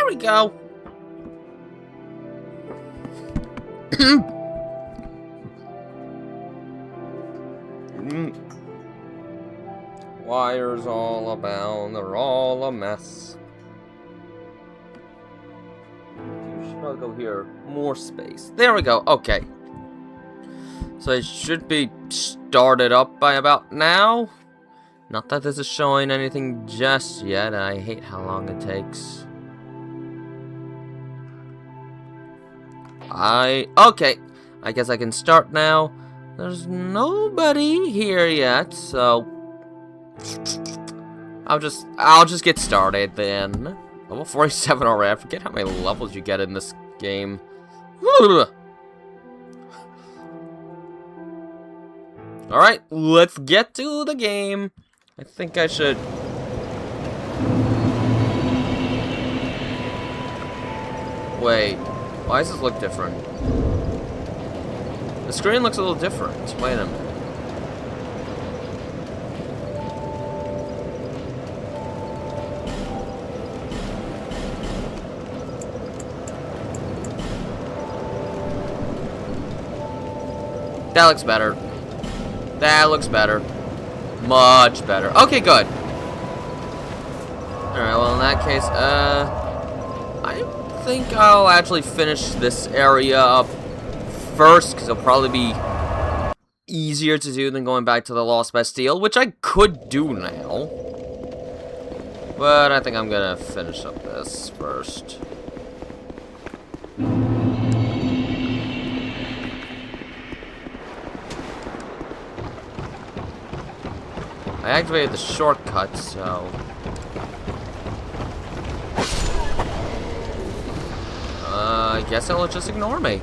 There we go. Wires all about, they're all a mess. You should go here. More space. There we go. Okay. So it should be started up by about now. Not that this is showing anything just yet. I hate how long it takes. Okay. I guess I can start now. There's nobody here yet, so I'll just get started then. Level 47 already. I forget how many levels you get in this game. Alright, let's get to the game. I think I should... Wait, why does this look different? The screen looks a little different. Wait a minute. That looks better. That looks better. Much better. Okay, good. Alright, well in that case, I think I'll actually finish this area up first, because it'll probably be easier to do than going back to the Lost Bastille, which I could do now. But I think I'm gonna finish up this first. I activated the shortcut, so... I guess it'll just ignore me.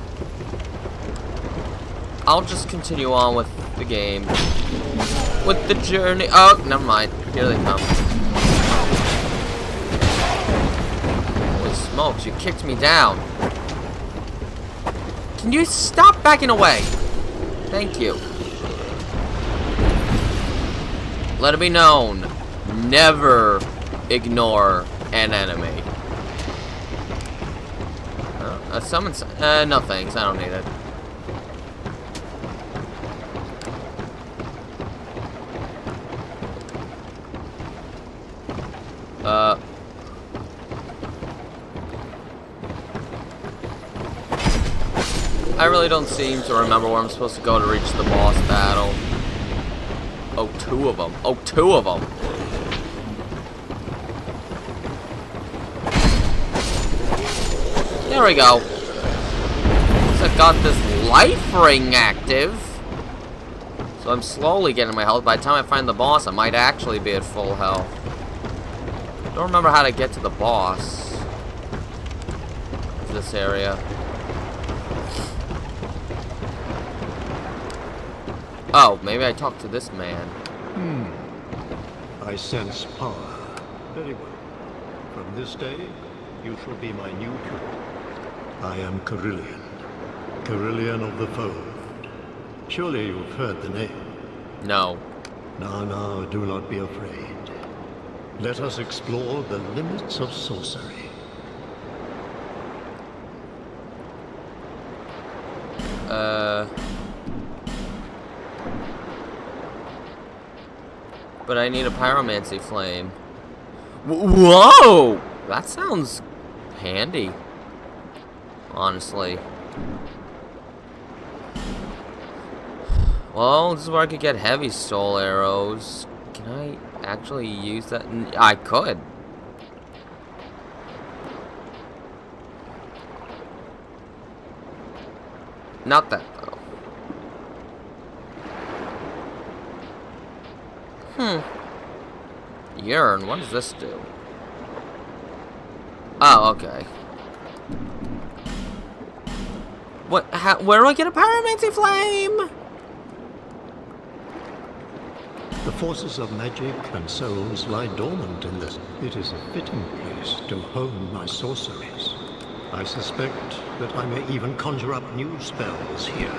I'll just continue on with the game. With the journey... Oh, never mind. Here they come. Holy smokes, you kicked me down. Can you stop backing away? Thank you. Let it be known, never ignore an enemy. Summon... no thanks, I don't need it. I really don't seem to remember where I'm supposed to go to reach the boss battle. Oh, two of them. Oh, two of them. There we go. So I got this life ring active. So I'm slowly getting my health. By the time I find the boss, I might actually be at full health. Don't remember how to get to the boss of this area. Oh, maybe I talked to this man. I sense power. Very well. From this day, you shall be my new pupil. I am Carillion. Carillion of the Fold. Surely you've heard the name. No. Now, do not be afraid. Let us explore the limits of sorcery. But I need a pyromancy flame. Whoa! That sounds handy. Honestly. Well, this is where I could get heavy soul arrows. Can I actually use that? I could. Not that, though. Yearn, what does this do? Oh, okay. What? Where do I get a pyromancy flame? The forces of magic and souls lie dormant in this. It is a fitting place to hone my sorceries. I suspect that I may even conjure up new spells here.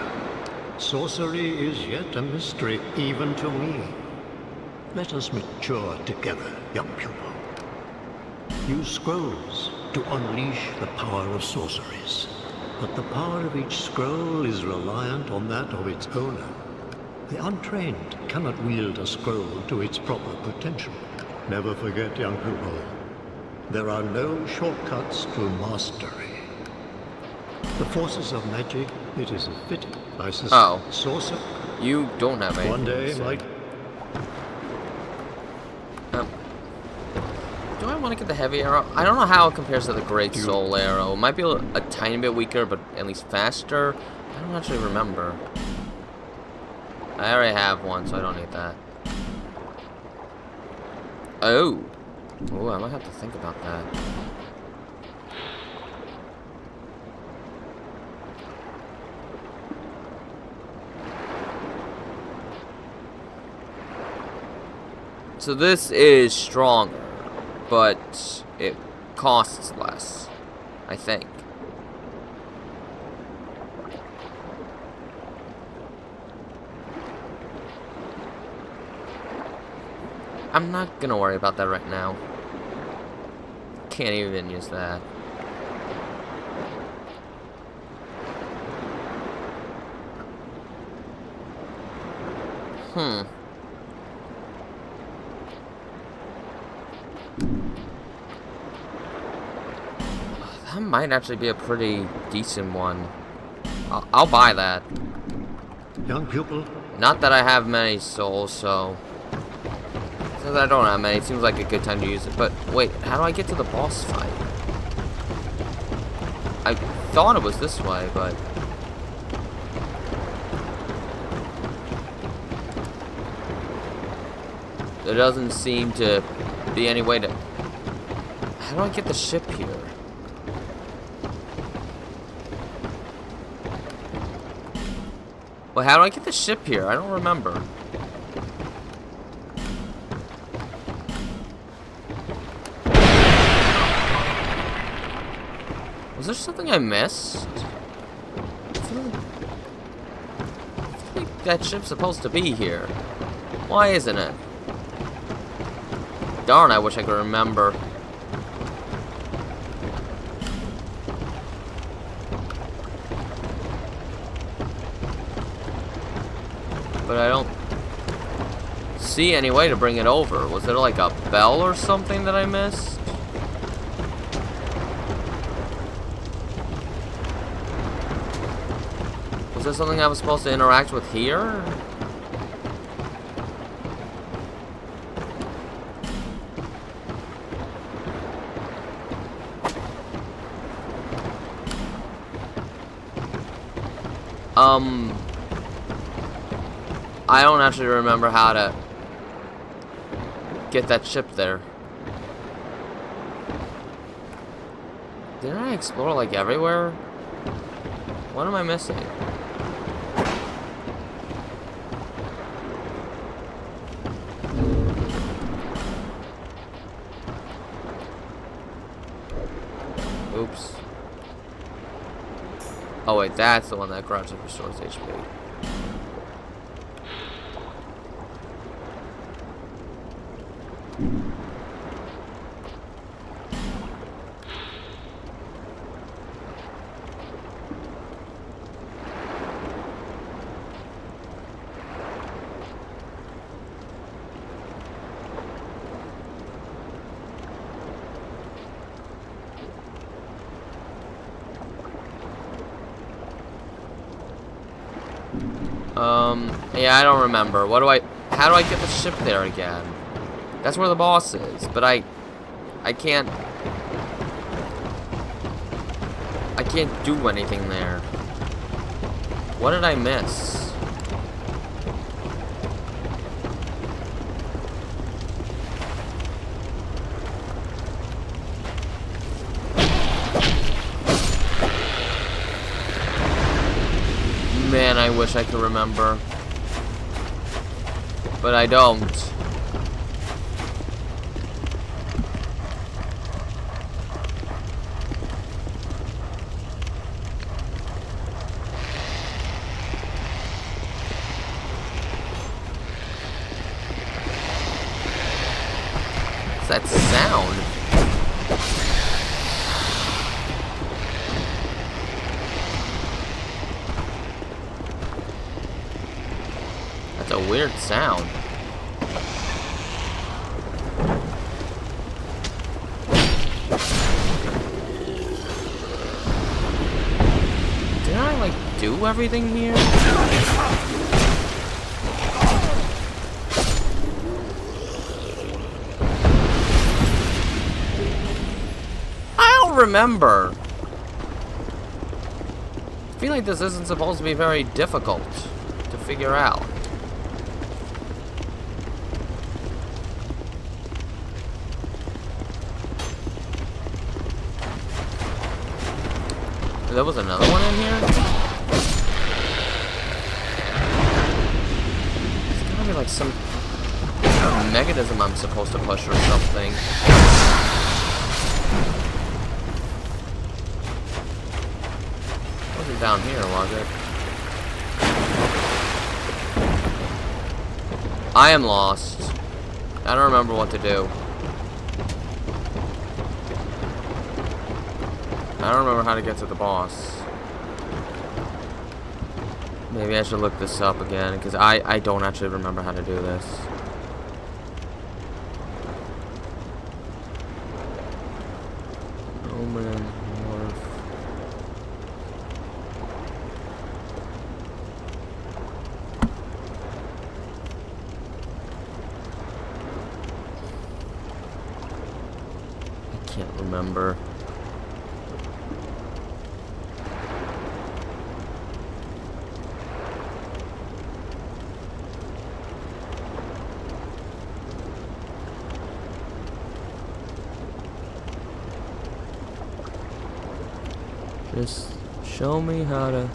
Sorcery is yet a mystery, even to me. Let us mature together, young pupil. Use scrolls to unleash the power of sorceries. But the power of each scroll is reliant on that of its owner. The untrained cannot wield a scroll to its proper potential. Never forget, young people, there are no shortcuts to mastery. The forces of magic, it is a fitting. I suspect sorcery. You don't have anything. One day might. Do I want to get the heavy arrow? I don't know how it compares to the great soul arrow. It might be a tiny bit weaker, but at least faster. I don't actually remember. I already have one, so I don't need that. Oh, I might have to think about that. So this is stronger, but it costs less, I think. I'm not gonna worry about that right now. Can't even use that. That might actually be a pretty decent one. I'll buy that. Young pupil. Not that I have many souls, so... Since I don't have many, it seems like a good time to use it. But wait, how do I get to the boss fight? I thought it was this way, but... there doesn't seem to be any way to... How do I get the ship here? Well, how do I get the ship here? I don't remember. Was there something I missed? I feel like that ship's supposed to be here. Why isn't it? Darn, I wish I could remember. But I don't see any way to bring it over. Was there like a bell or something that I missed? Was there something I was supposed to interact with here? I don't actually remember how to get that ship there. Didn't I explore like everywhere? What am I missing? Oops. Oh wait, that's the one that gradually restores HP. Yeah, I don't remember. How do I get the ship there again? That's where the boss is, but I can't do anything there. What did I miss? Man, I wish I could remember. But I don't. What's that sound? weird sound. Did I, like, do everything here? I don't remember. I feel like this isn't supposed to be very difficult to figure out. There was another one in here? There's gotta be like some mechanism I'm supposed to push or something. It wasn't down here, was it? I am lost. I don't remember what to do. I don't remember how to get to the boss. Maybe I should look this up again, because I don't actually remember how to do this. Oh man, I can't remember. Just show me how to...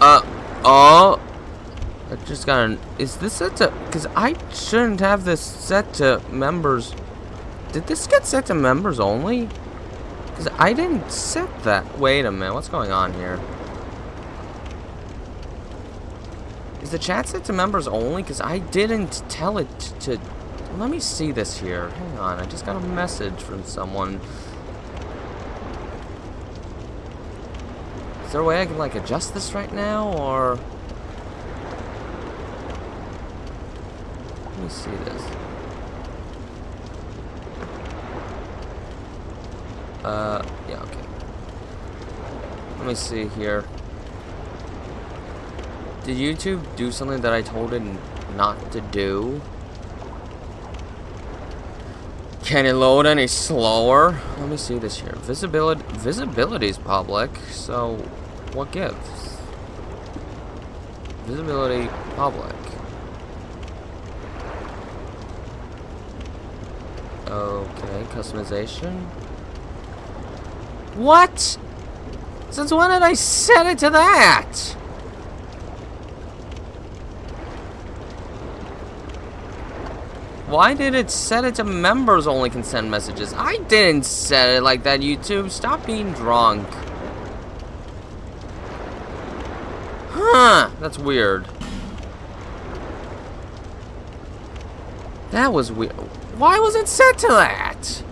Oh! I just got an... Is this set to... Because I shouldn't have this set to members... Did this get set to members only? Because I didn't set that... Wait a minute, what's going on here? Is the chat set to members only? Because I didn't tell it to... Let me see this here. Hang on, I just got a message from someone. Is there a way I can, like, adjust this right now, or... Let me see this. Yeah, okay. Let me see here. Did YouTube do something that I told it not to do? Can it load any slower? Let me see this here. Visibility is public, so what gives? Visibility public. Okay, customization. What? Since when did I set it to that? Why did it set it to members only can send messages? I didn't set it like that, YouTube. Stop being drunk. Huh, that's weird. That was weird. Why was it set to that?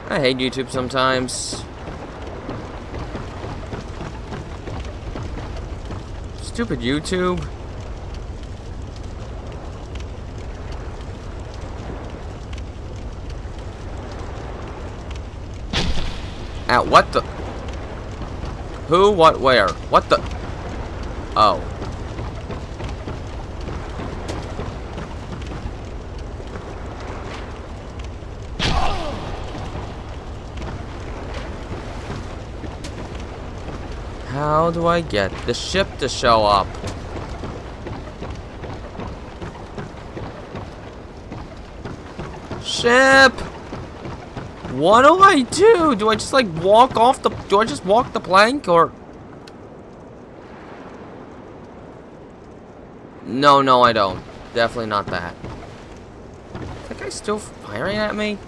I hate YouTube sometimes. Stupid YouTube. At what the? Who? What? Where? What the? Oh. How do I get the ship to show up? Ship! What do I do? Do I just like walk off the... Do I just walk the plank or... No, I don't. Definitely not that. Is that guy still firing at me?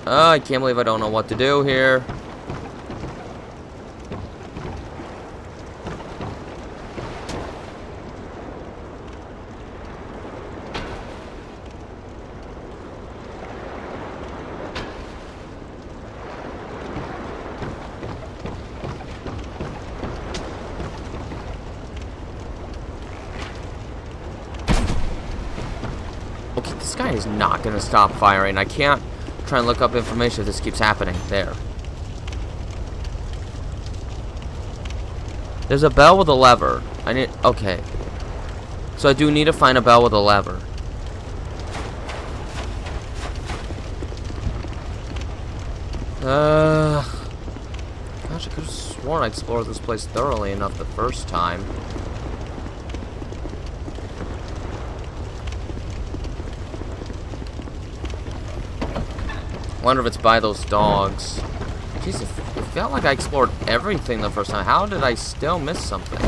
I can't believe I don't know what to do here. guy is not gonna stop firing. I can't try and look up information if this keeps happening. There. There's a bell with a lever. I need... Okay. So I do need to find a bell with a lever. Gosh, I could have sworn I explored this place thoroughly enough the first time. Wonder if it's by those dogs. Jeez, it felt like I explored everything the first time. How did I still miss something?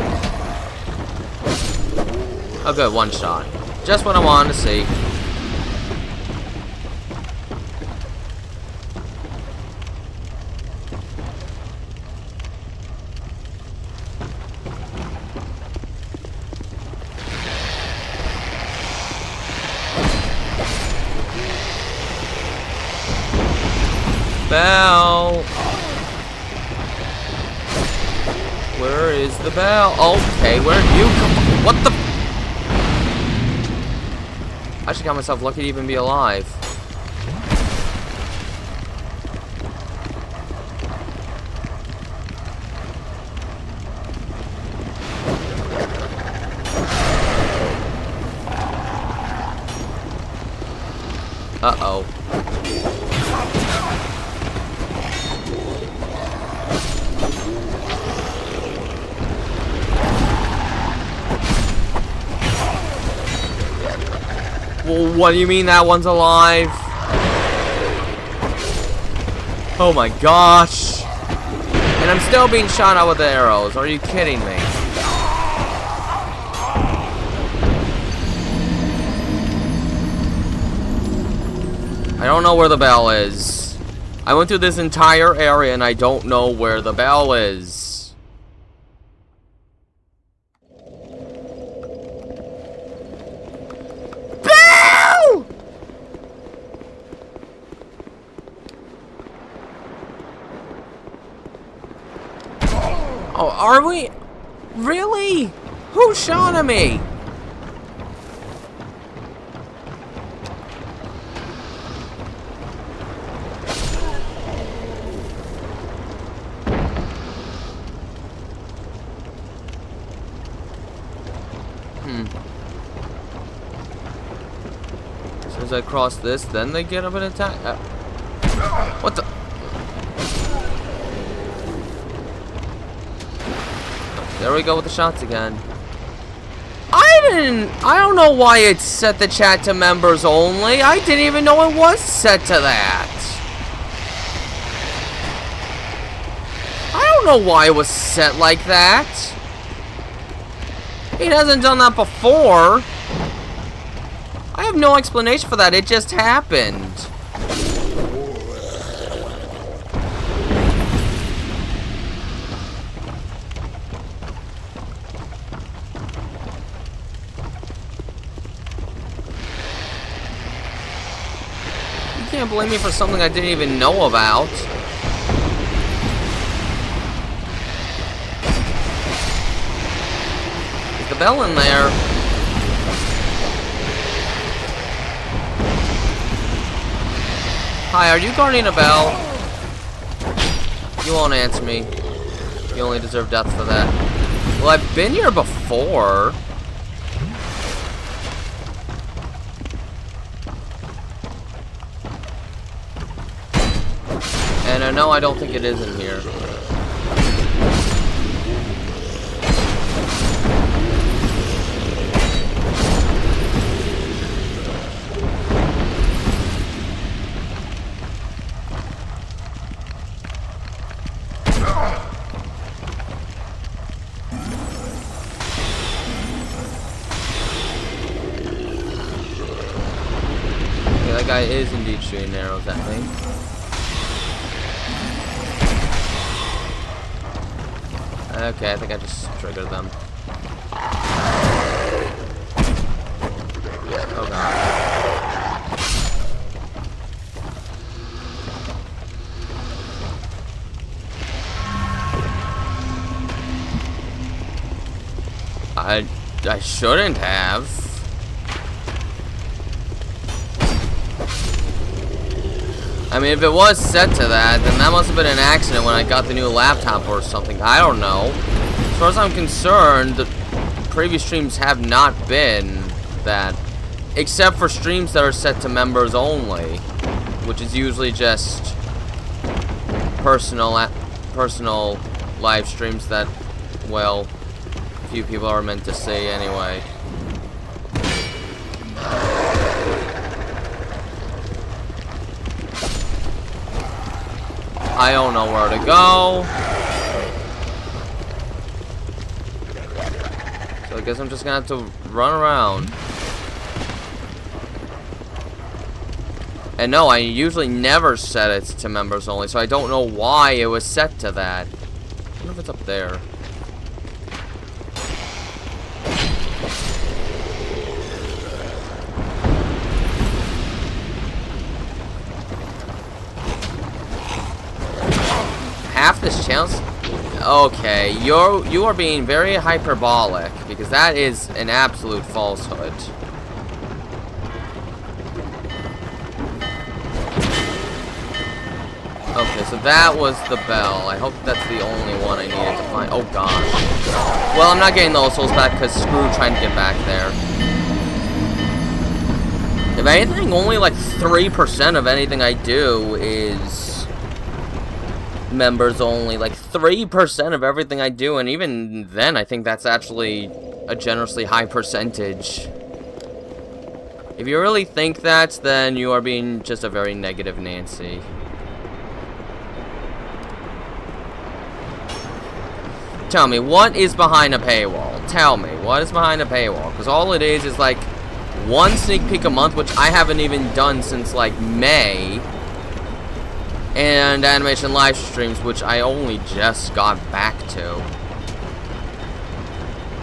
Oh good, one shot. Just what I wanted to see. Bell. Where is the bell? Okay, where did you come from? What the? I actually got myself lucky to even be alive. Uh-oh. Well, what do you mean that one's alive? Oh my gosh. And I'm still being shot out with arrows. Are you kidding me? I don't know where the bell is. I went through this entire area and I don't know where the bell is. Oh, are we? Really? Who shot at me? As soon as I cross this, then they get up and attack. What the? There we go with the shots again. I don't know why it set the chat to members only. I didn't even know it was set to that. I don't know why it was set like that. He hasn't done that before. I have no explanation for that. It just happened. You can't blame me for something I didn't even know about. There's the bell in there. Hi, are you guarding a bell? You won't answer me. You only deserve death for that. Well, I've been here before. And no, I don't think it is in here. Okay, that guy is indeed shooting arrows at me. Okay, I think I just triggered them. Oh god. I shouldn't have. I mean, if it was set to that, then that must have been an accident when I got the new laptop or something. I don't know. As far as I'm concerned, the previous streams have not been that. Except for streams that are set to members only, which is usually just personal live streams that, well, few people are meant to see anyway. I don't know where to go. So I guess I'm just gonna have to run around. And no, I usually never set it to members only, so I don't know why it was set to that. I wonder if it's up there. Half this chance? Okay, you are being very hyperbolic, because that is an absolute falsehood. Okay, so that was the bell. I hope that's the only one I needed to find. Oh gosh. Well, I'm not getting those souls back because screw trying to get back there. If anything, only like 3% of anything I do is members only. Like 3% of everything I do, and even then I think that's actually a generously high percentage. If you really think that, then you are being just a very negative Nancy. Tell me, what is behind a paywall? Tell me, what is behind a paywall? Because all it is like one sneak peek a month, which I haven't even done since like May. And animation live streams, which I only just got back to.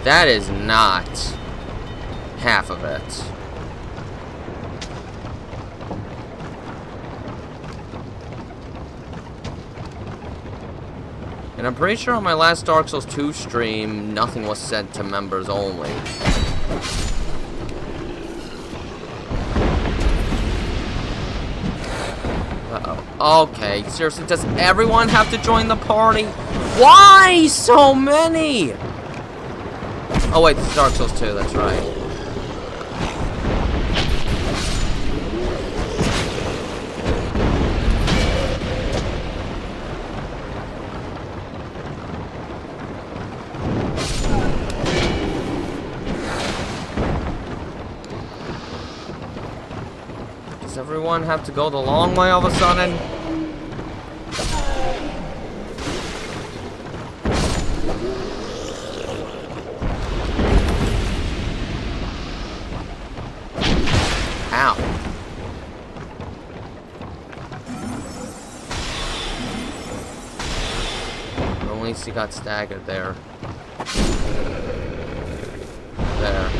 That is not half of it. And I'm pretty sure on my last Dark Souls 2 stream, nothing was sent to members only. Uh-oh. Okay, seriously, does everyone have to join the party? Why so many? Oh wait, this is Dark Souls 2, that's right. Does everyone have to go the long way all of a sudden? Ow. At least he got staggered there. There.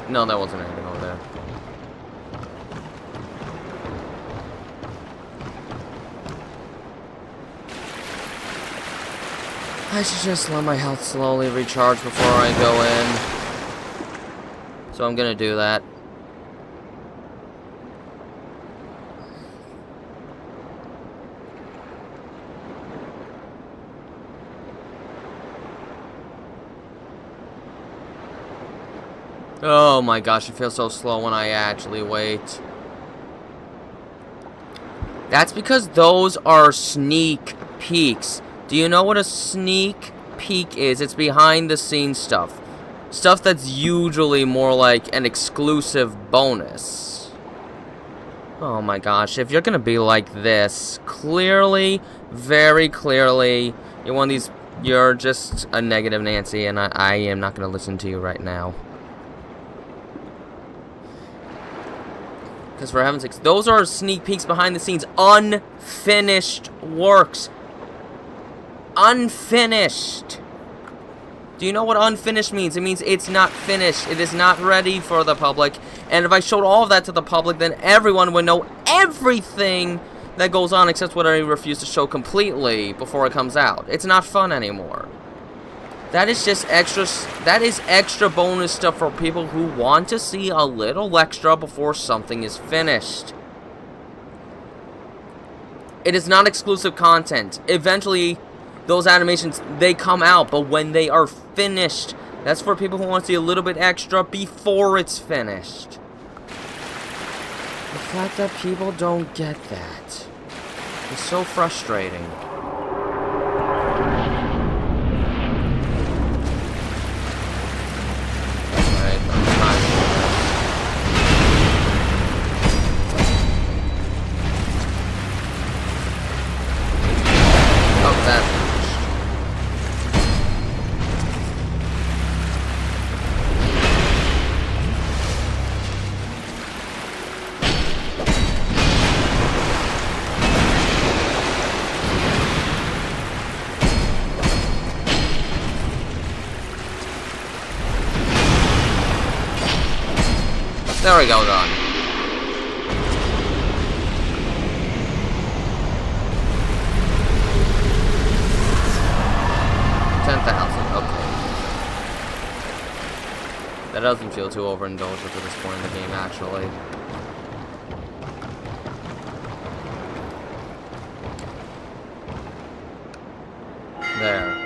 No, that wasn't anything over there. I should just let my health slowly recharge before I go in. So I'm gonna do that. Oh my gosh, it feels so slow when I actually wait. That's because those are sneak peeks. Do you know what a sneak peek is? It's behind the scenes stuff. Stuff that's usually more like an exclusive bonus. Oh my gosh, if you're gonna be like this, clearly, very clearly, you're just a negative Nancy, and I am not gonna listen to you right now. Because for heaven's sakes, those are sneak peeks behind the scenes. Unfinished works. Unfinished. Do you know what unfinished means? It means it's not finished. It is not ready for the public. And if I showed all of that to the public, then everyone would know everything that goes on except what I refuse to show completely before it comes out. It's not fun anymore. That is just extra. That is extra bonus stuff for people who want to see a little extra before something is finished. It is not exclusive content. Eventually, those animations, they come out, but when they are finished, that's for people who want to see a little bit extra before it's finished. The fact that people don't get that is so frustrating. There we go, done. $10,000, okay. That doesn't feel too overindulgent at this point in the game, actually. There.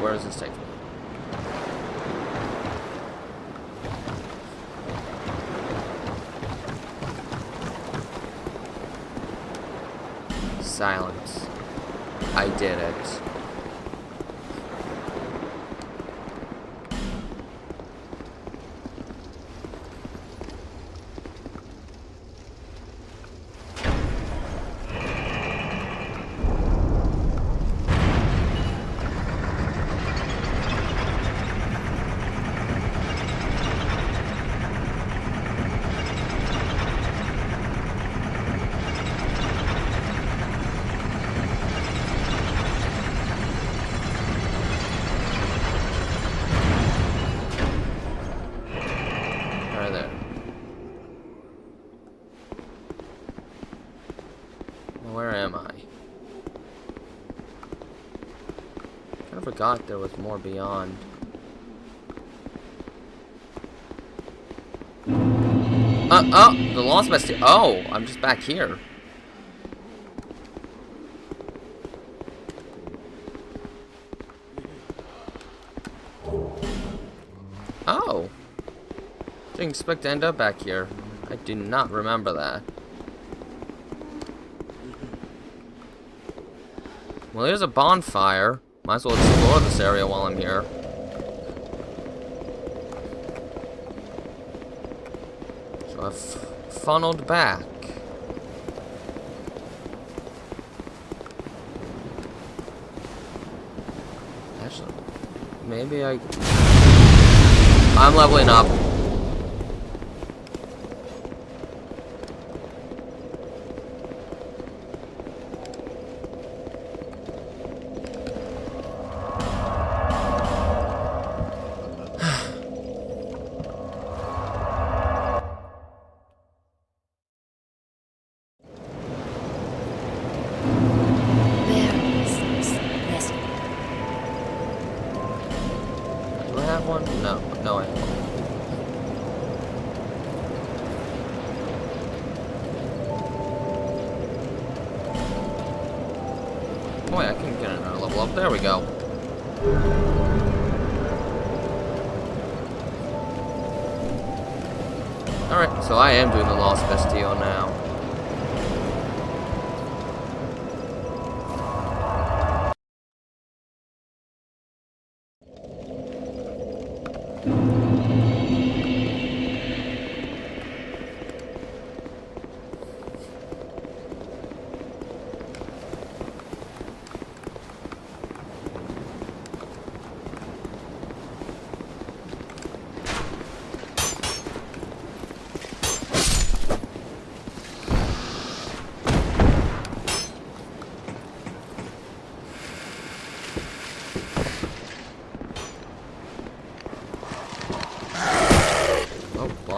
Where does this take me? Silence. I did it. Where am I? I forgot there was more beyond. Oh, the Lost Bastille. Oh, I'm just back here. Oh. Didn't expect to end up back here. I do not remember that. Well, there's a bonfire. Might as well explore this area while I'm here. So I've funneled back. Actually, maybe I'm leveling up. One? No, I don't. Boy, I can get another level up. There we go. Alright, so I am doing the Lost Bastille now.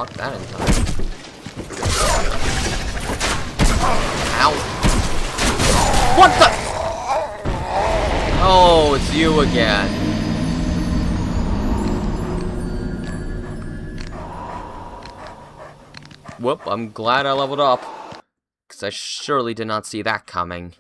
block that in time. Ow. What the? Oh, it's you again. Whoop, I'm glad I leveled up. Because I surely did not see that coming.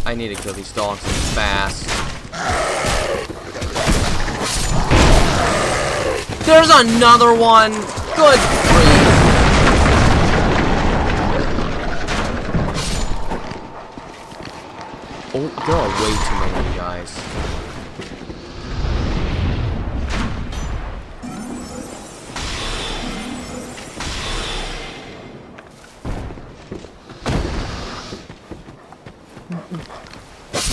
I need to kill these dogs fast. There's another one! Good grief! Oh, there are way too many of you guys.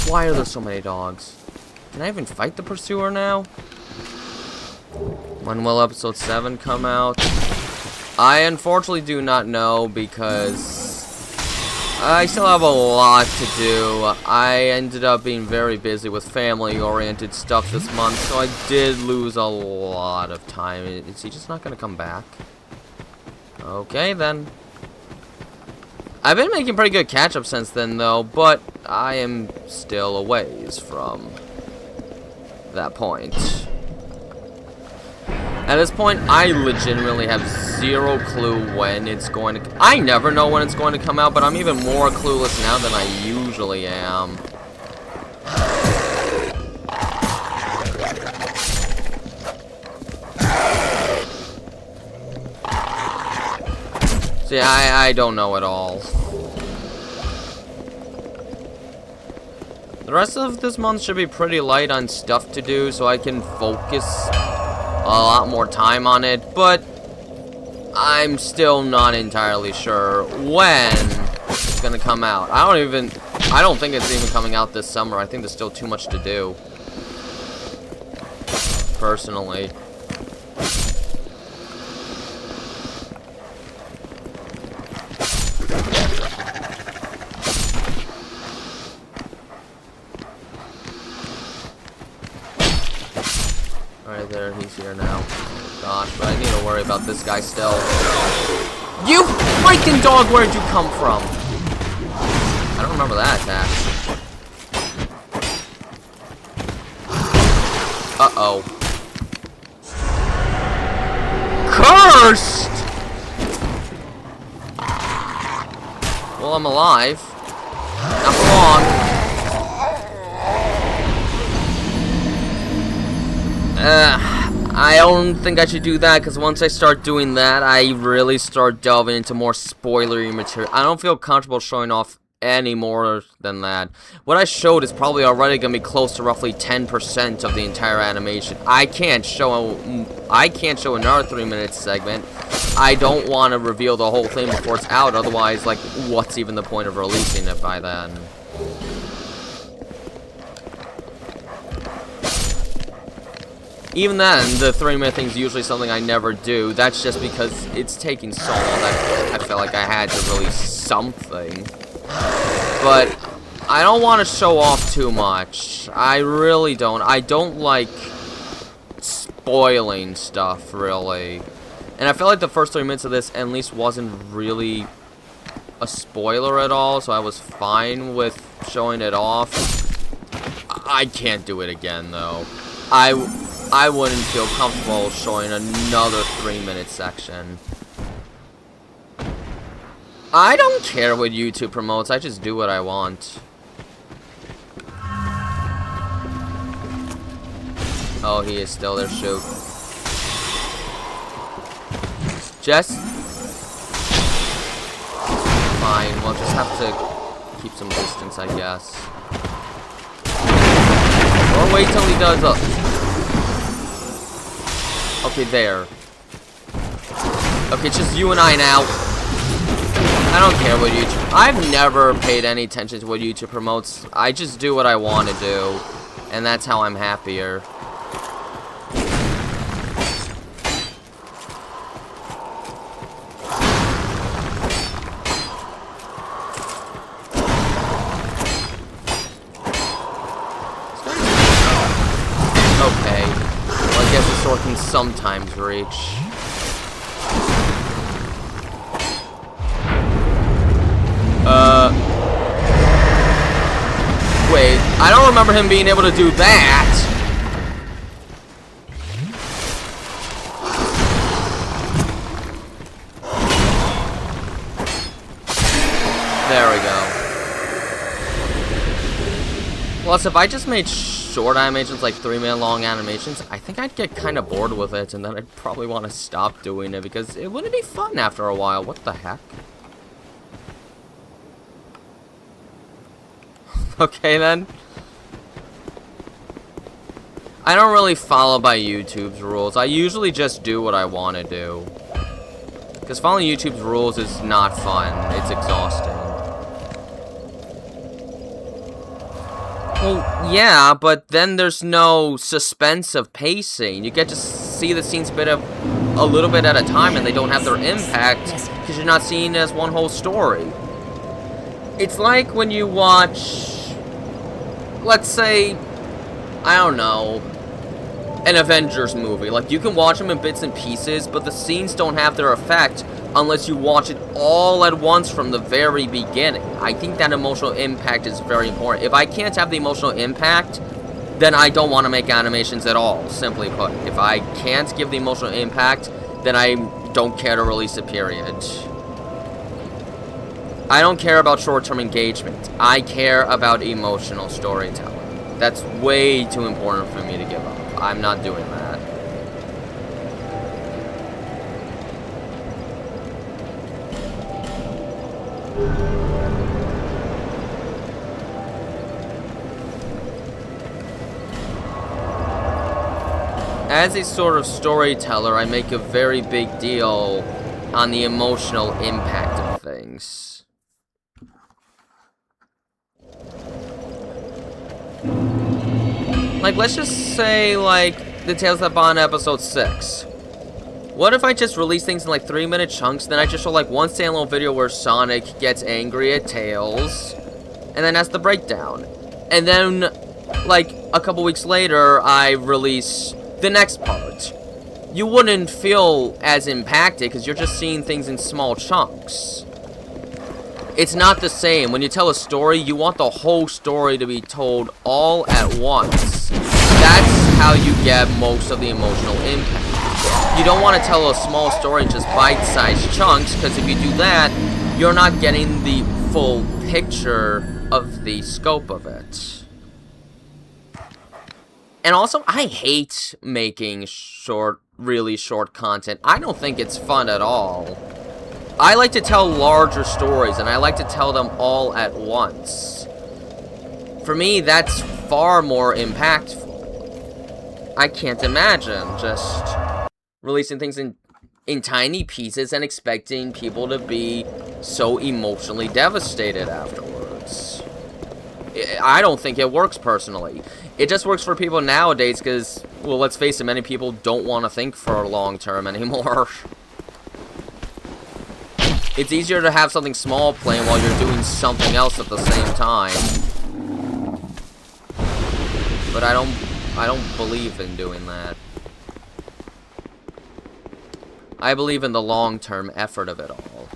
Why are there so many dogs? Can I even fight the pursuer now? When will episode 7 come out? I unfortunately do not know because I still have a lot to do. I ended up being very busy with family-oriented stuff this month, so I did lose a lot of time. Is he just not going to come back? Okay, then. I've been making pretty good catch-up since then, though, but I am still a ways from that point. At this point, I legitimately have zero clue when it's going to... I never know when it's going to come out, but I'm even more clueless now than I usually am. See, I don't know at all. The rest of this month should be pretty light on stuff to do, so I can focus a lot more time on it, but I'm still not entirely sure when it's gonna come out. I don't think it's even coming out this summer. I think there's still too much to do. Personally. Alright, there, he's here now. Gosh, but I need to worry about this guy still. You freaking dog, where'd you come from? I don't remember that attack. Uh-oh. Cursed! Well, I'm alive. Not for long. I don't think I should do that, because once I start doing that, I really start delving into more spoilery material. I don't feel comfortable showing off any more than that. What I showed is probably already going to be close to roughly 10% of the entire animation. I can't show another 3-minute segment. I don't want to reveal the whole thing before it's out, otherwise, like, what's even the point of releasing it by then? Even then, the 3-minute thing's usually something I never do. That's just because it's taking so long that I felt like I had to release something. But I don't want to show off too much. I really don't. I don't like spoiling stuff, really. And I felt like the first 3 minutes of this at least wasn't really a spoiler at all, so I was fine with showing it off. I can't do it again, though. I wouldn't feel comfortable showing another 3-minute section. I don't care what YouTube promotes, I just do what I want. Oh, he is still there, shoot. Jess? Fine, we'll just have to keep some distance, I guess. Oh, Or wait till he does a... Okay, there. Okay, it's just you and I now. I don't care what YouTube... I've never paid any attention to what YouTube promotes. I just do what I want to do. And that's how I'm happier. Okay. Well, I guess the sword can sometimes reach. Wait, I don't remember him being able to do that. There we go. Plus, if I just made short animations, like 3-minute long animations, I think I'd get kind of bored with it, and then I'd probably want to stop doing it, because it wouldn't be fun after a while. What the heck? Okay, then. I don't really follow by YouTube's rules. I usually just do what I want to do. Because following YouTube's rules is not fun. It's exhausting. Well, yeah, but then there's no suspense of pacing. You get to see the scenes a little bit at a time, and they don't have their impact because you're not seeing it as one whole story. It's like when you watch... Let's say, I don't know, an Avengers movie. Like, you can watch them in bits and pieces, but the scenes don't have their effect unless you watch it all at once from the very beginning. I think that emotional impact is very important. If I can't have the emotional impact, then I don't want to make animations at all, simply put. If I can't give the emotional impact, then I don't care to release a period. I don't care about short-term engagement. I care about emotional storytelling. That's way too important for me to give up. I'm not doing that. As a sort of storyteller, I make a very big deal on the emotional impact of things. Like, let's just say, like, the Tales That Bond episode 6. What if I just release things in, like, 3-minute chunks, then I just show, like, one standalone video where Sonic gets angry at Tails, and then that's the breakdown. And then, like, a couple weeks later, I release the next part. You wouldn't feel as impacted, because you're just seeing things in small chunks. It's not the same. When you tell a story, you want the whole story to be told all at once. That's how you get most of the emotional impact. You don't want to tell a small story in just bite-sized chunks, because if you do that, you're not getting the full picture of the scope of it. And also, I hate making really short content. I don't think it's fun at all. I like to tell larger stories, and I like to tell them all at once. For me, that's far more impactful. I can't imagine just releasing things in tiny pieces and expecting people to be so emotionally devastated afterwards. I don't think it works personally. It just works for people nowadays because, well, let's face it, many people don't want to think for long term anymore. It's easier to have something small playing while you're doing something else at the same time. But I don't believe in doing that. I believe in the long-term effort of it all.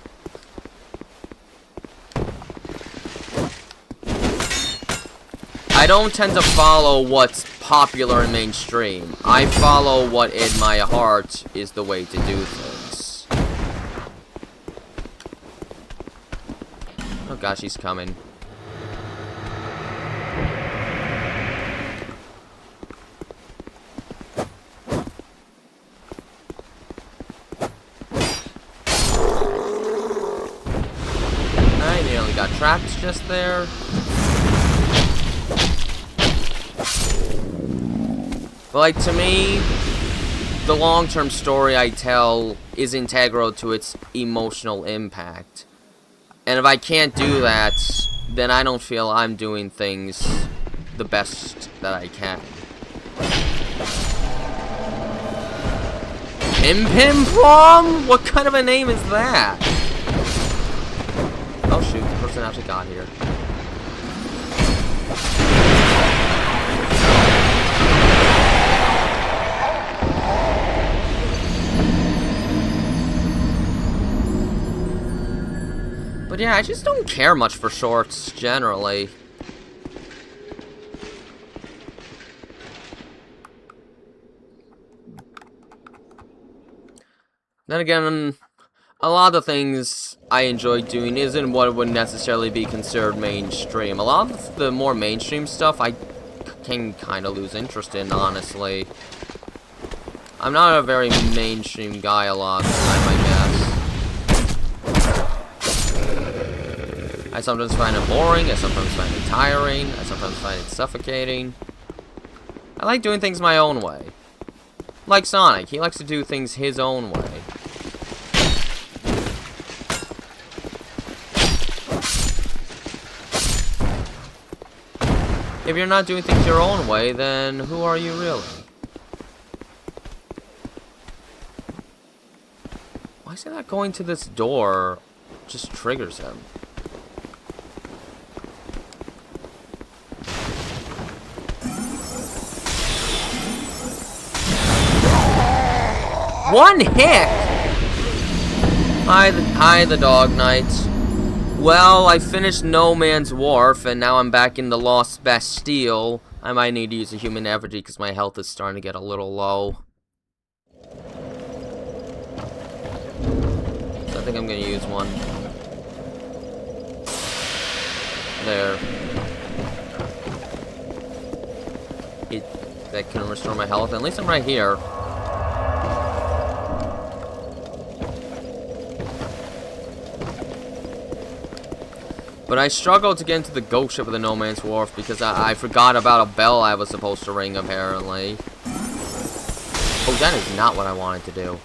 I don't tend to follow what's popular and mainstream. I follow what in my heart is the way to do things. Oh gosh, he's coming. I nearly got trapped just there. But, like, to me, the long-term story I tell is integral to its emotional impact. And if I can't do that, then I don't feel I'm doing things the best that I can. Pim Pim Plum? What kind of a name is that? Oh shoot, the person actually got here. But yeah, I just don't care much for shorts, generally. Then again, a lot of things I enjoy doing isn't what would necessarily be considered mainstream. A lot of the more mainstream stuff I can kind of lose interest in, honestly. I'm not a very mainstream guy a lot of the time, I guess. I sometimes find it boring, I sometimes find it tiring, I sometimes find it suffocating. I like doing things my own way. Like Sonic, he likes to do things his own way. If you're not doing things your own way, then who are you really? Why is it not going to this door? Just triggers him. One hit! Hi, the Dog Knight. Well, I finished No Man's Wharf, and now I'm back in the Lost Bastille. I might need to use a human effigy because my health is starting to get a little low. So I think I'm going to use one. There. That can restore my health. At least I'm right here. But I struggled to get into the ghost ship of the No Man's Wharf because I forgot about a bell I was supposed to ring, apparently. Oh, that is not what I wanted to do.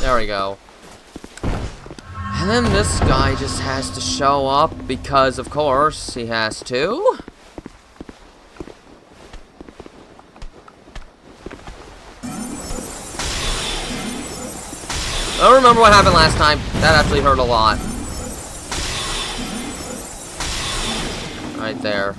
There we go. And then this guy just has to show up because, of course, he has to. I don't remember what happened last time. That actually hurt a lot. Right there.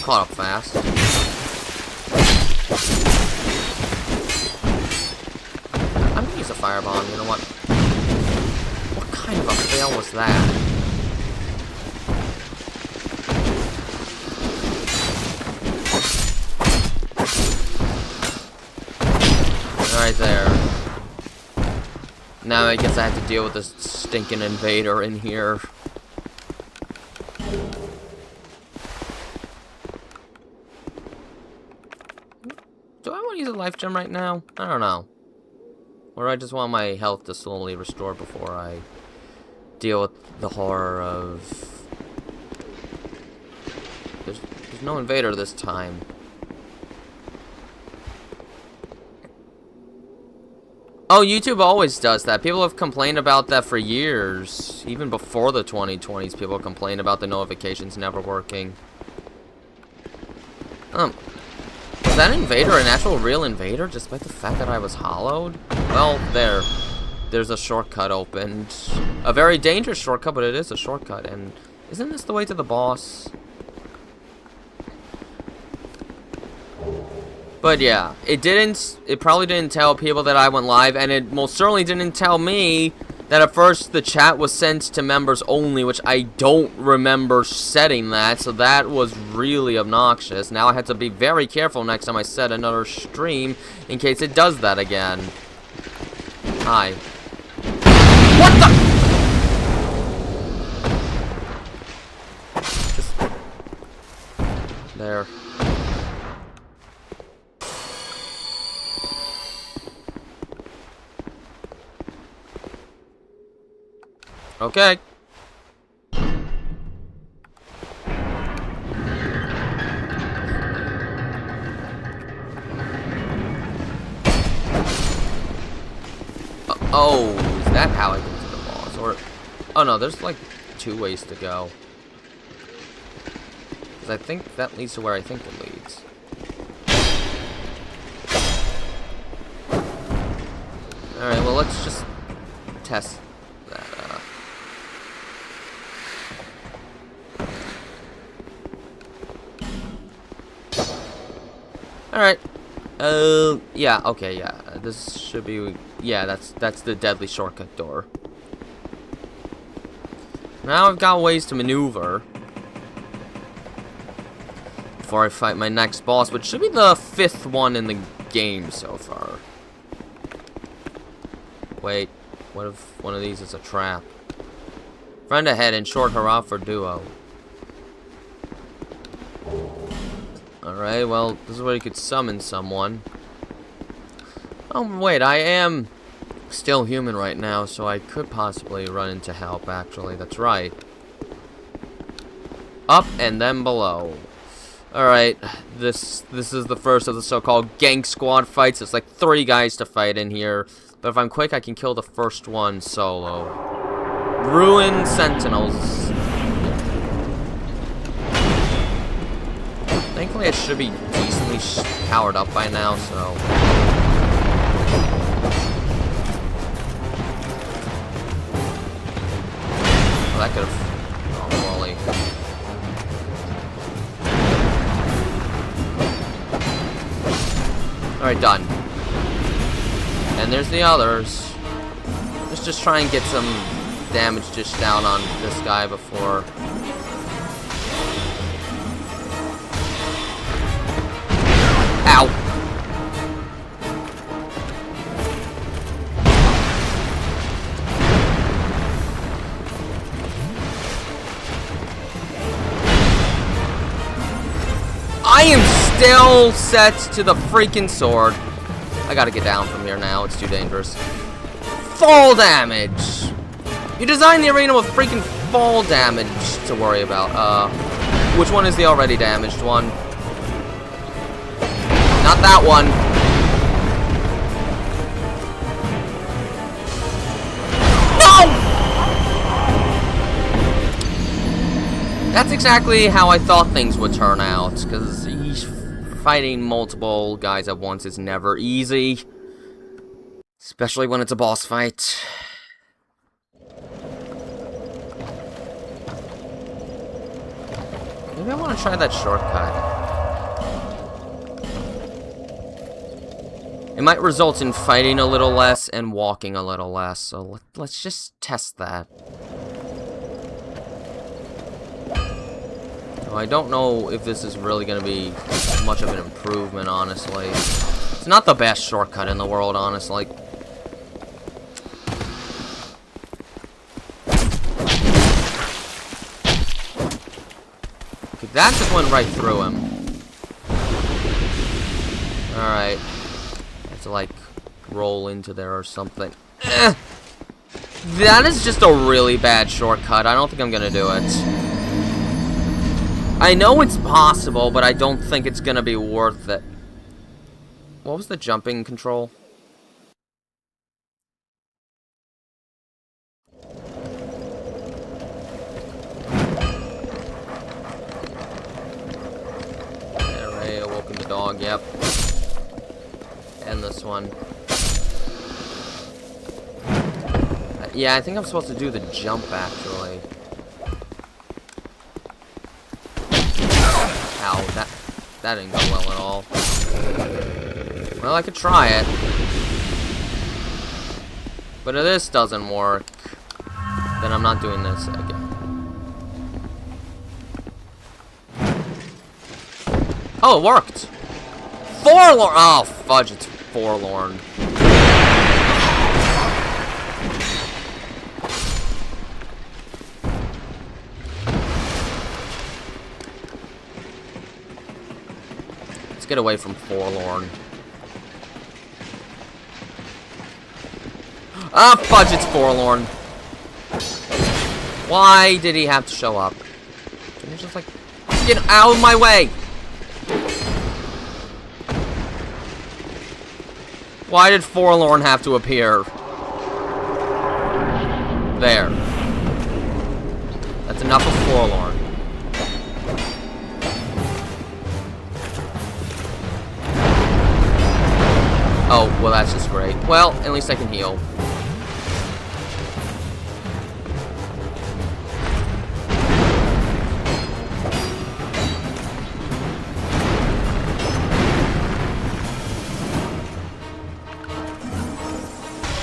Caught up fast. I'm gonna use a firebomb, you know what? What kind of a fail was that? Right there. Now I guess I have to deal with this stinking invader in here. Do I want to use a life gem right now? I don't know. Or I just want my health to slowly restore before I deal with the horror of... There's no invader this time. Oh, YouTube always does that. People have complained about that for years. Even before the 2020s, people complain about the notifications never working. Was that invader an actual real invader, despite the fact that I was hollowed? Well, there's a shortcut opened. A very dangerous shortcut, but it is a shortcut. And isn't this the way to the boss? But yeah, it probably didn't tell people that I went live, and it most certainly didn't tell me that at first the chat was sent to members only, which I don't remember setting that, so that was really obnoxious. Now I have to be very careful next time I set another stream in case it does that again. Hi. What the? Just... There. Okay. Oh, is that how I get to the boss? Or, oh no, there's like 2 ways to go. Because I think that leads to where I think it leads. Alright, well let's just test that. Alright. Yeah, okay, yeah. This should be... Yeah, that's the deadly shortcut door. Now I've got ways to maneuver before I fight my next boss, which should be the 5th one in the game so far. Wait, what if one of these is a trap? Friend ahead and short hurrah for duo. Alright, well, this is where you could summon someone. Oh, wait, I am still human right now, so I could possibly run into help, actually. That's right. Up and then below. Alright, this is the first of the so-called gang squad fights. It's like 3 guys to fight in here. But if I'm quick, I can kill the first one solo. Ruined Sentinels. Thankfully, I should be decently powered up by now, so... Oh, that could have... Oh, Wally. Alright, done. And there's the others. Let's just try and get some damage dished out on this guy before... Ow! I am still set to the freaking sword. I gotta get down from here now, it's too dangerous. Fall damage! You designed the arena with freaking fall damage to worry about. Which one is the already damaged one? Not that one. No! That's exactly how I thought things would turn out, because fighting multiple guys at once is never easy. Especially when it's a boss fight. Maybe I want to try that shortcut. It might result in fighting a little less and walking a little less, so let's just test that. Oh, I don't know if this is really going to be much of an improvement, honestly. It's not the best shortcut in the world, honestly. Okay, that just went right through him. Alright. I have to, like, roll into there or something. That is just a really bad shortcut. I don't think I'm gonna do it. I know it's possible, but I don't think it's gonna be worth it. What was the jumping control? Ray awoken the dog, yep. And this one. Yeah, I think I'm supposed to do the jump, actually. Ow, that didn't go well at all. Well, I could try it. But if this doesn't work... then I'm not doing this again. Oh, it worked! Forlorn! Oh, fudge, it's forlorn. Let's get away from forlorn. Ah, fudge, it's forlorn. Why did he have to show up? Can you just, like, get out of my way? Why did forlorn have to appear? There. That's enough of forlorn. Oh, well, that's just great. Well, at least I can heal.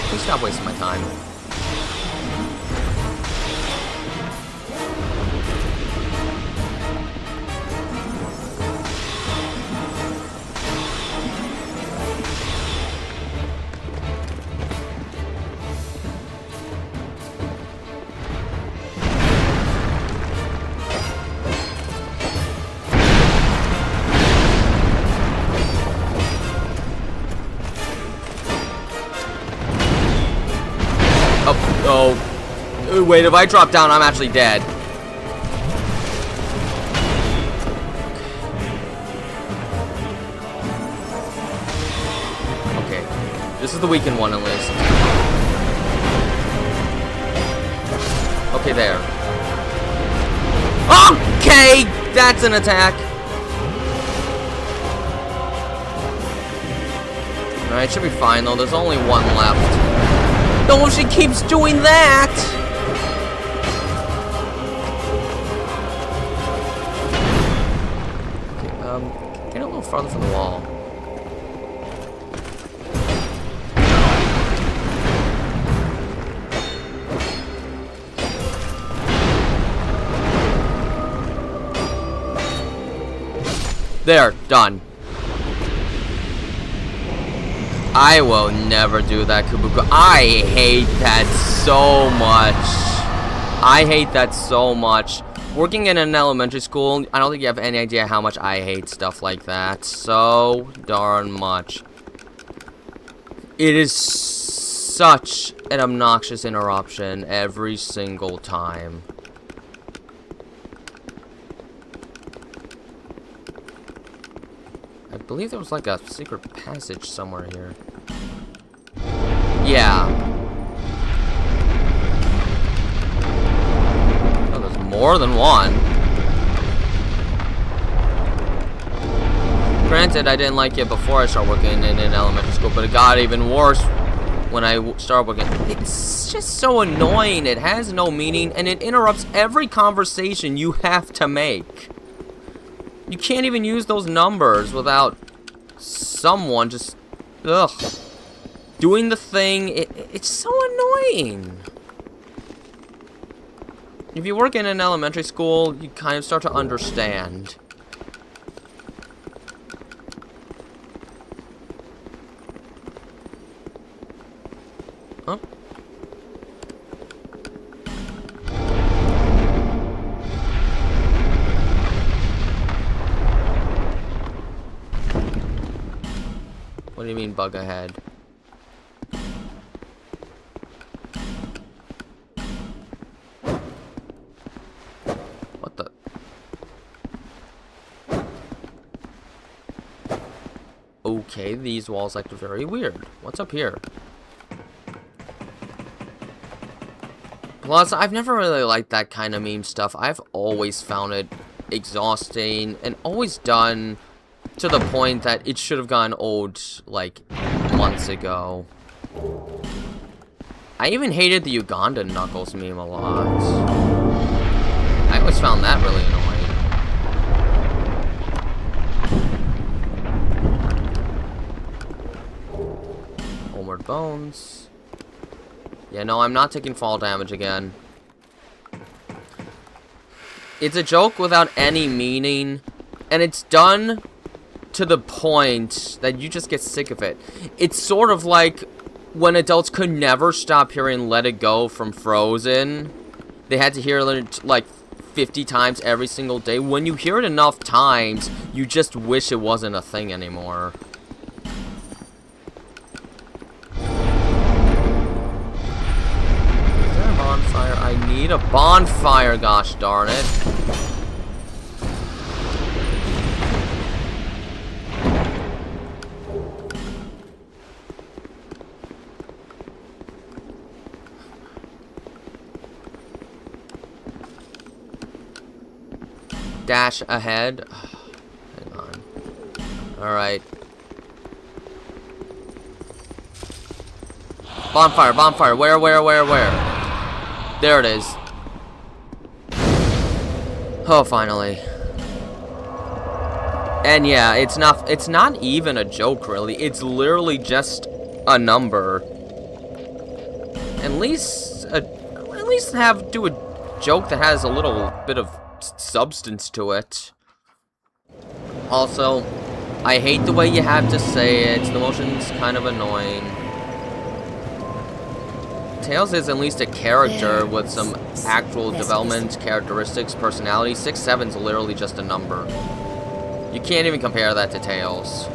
Please stop wasting my time. Oh, wait, if I drop down, I'm actually dead. Okay, this is the weakened one at least. Okay, there. Okay, that's an attack. Alright, should be fine though, there's only one left. No, she keeps doing that! Okay, get a little farther from the wall. There, done. I will never do that, Kabuko. I hate that so much. I hate that so much. Working in an elementary school, I don't think you have any idea how much I hate stuff like that. So darn much. It is such an obnoxious interruption every single time. I believe there was like a secret passage somewhere here. Yeah. Oh, there's more than one. Granted, I didn't like it before I started working in an elementary school, but it got even worse when I started working. It's just so annoying. It has no meaning, and it interrupts every conversation you have to make. You can't even use those numbers without someone just, doing the thing. It's so annoying. If you work in an elementary school, you kind of start to understand. Huh? What do you mean, bug ahead? What the? Okay, these walls act very weird. What's up here? Plus, I've never really liked that kind of meme stuff. I've always found it exhausting and always done to the point that it should have gotten old, like, months ago. I even hated the Ugandan Knuckles meme a lot. I always found that really annoying. Homeward Bones. Yeah, no, I'm not taking fall damage again. It's a joke without any meaning, and it's done to the point that you just get sick of it. It's sort of like when adults could never stop hearing Let It Go from Frozen. They had to hear it like 50 times every single day. When you hear it enough times, you just wish it wasn't a thing anymore. Is there a bonfire? I need a bonfire, gosh darn it. Dash ahead. Hang on. Alright. Bonfire, bonfire. Where? There it is. Oh, finally. And yeah, it's not even a joke, really. It's literally just a number. At least do a joke that has a little bit of substance to it. Also, I hate the way you have to say it. The motion's kind of annoying. Tails is at least a character with some actual development, characteristics, personality. 6-7's literally just a number. You can't even compare that to Tails.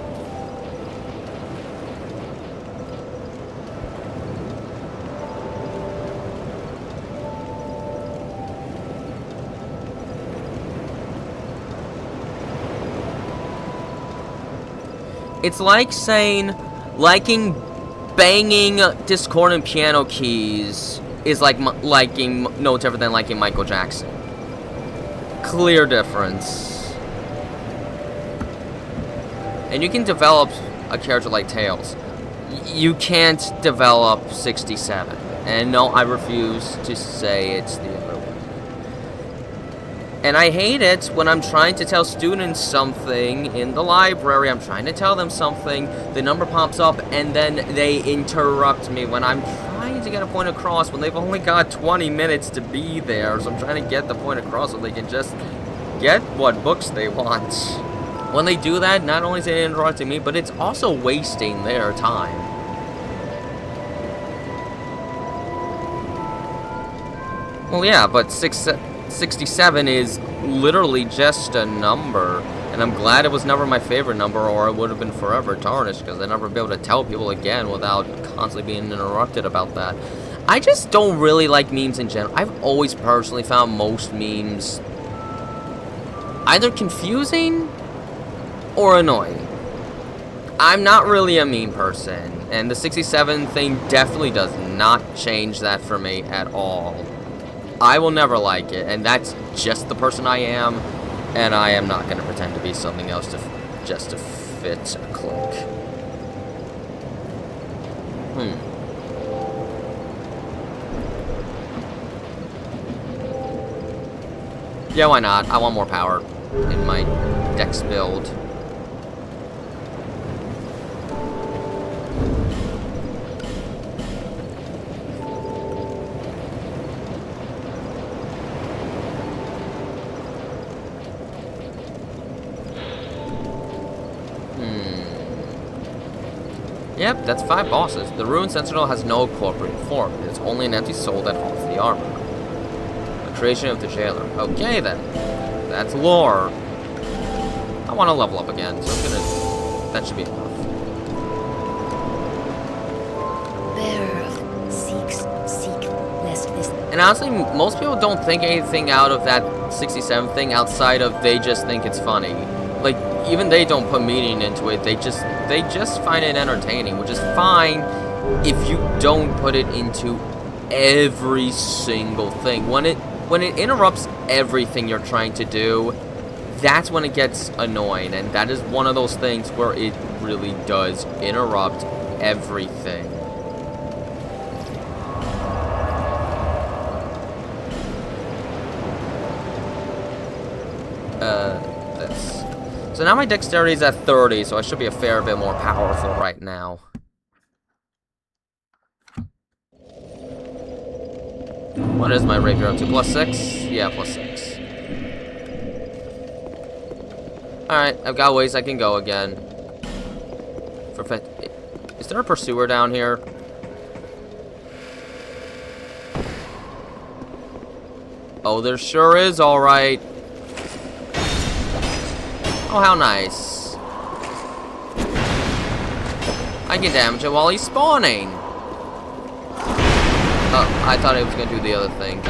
It's like saying liking banging discordant piano keys is like liking no different than liking Michael Jackson. Clear difference. And you can develop a character like Tails. You can't develop 67. And no, I refuse to say it's the other way. And I hate it when I'm trying to tell students something in the library. I'm trying to tell them something, the number pops up, and then they interrupt me when I'm trying to get a point across when they've only got 20 minutes to be there. So I'm trying to get the point across so they can just get what books they want. When they do that, not only is it interrupting me, but it's also wasting their time. Well, yeah, but 67 is literally just a number, and I'm glad it was never my favorite number, or it would have been forever tarnished, because I'd never be able to tell people again without constantly being interrupted about that. I just don't really like memes in general. I've always personally found most memes either confusing or annoying. I'm not really a meme person, and the 67 thing definitely does not change that for me at all. I will never like it, and that's just the person I am, and I am not going to pretend to be something else just to fit a clique. Yeah, why not? I want more power in my dex build. Yep, that's 5 bosses. The Ruined Sentinel has no corporate form. It's only an empty soul that holds the armor. The creation of the jailer. Okay then. That's lore. I want to level up again, so I'm gonna... That should be enough. Bearer of seek lest this... And honestly, most people don't think anything out of that 67 thing outside of they just think it's funny. Like, even they don't put meaning into it, they just find it entertaining, which is fine if you don't put it into every single thing. When it interrupts everything you're trying to do, that's when it gets annoying, and that is one of those things where it really does interrupt everything. This. So now my dexterity is at 30, so I should be a fair bit more powerful right now. What is my rapier up to? +6? Yeah, +6. Alright, I've got ways I can go again. Is there a pursuer down here? Oh, there sure is, alright. Oh, how nice. I can damage it while he's spawning. Oh, I thought I was gonna do the other thing.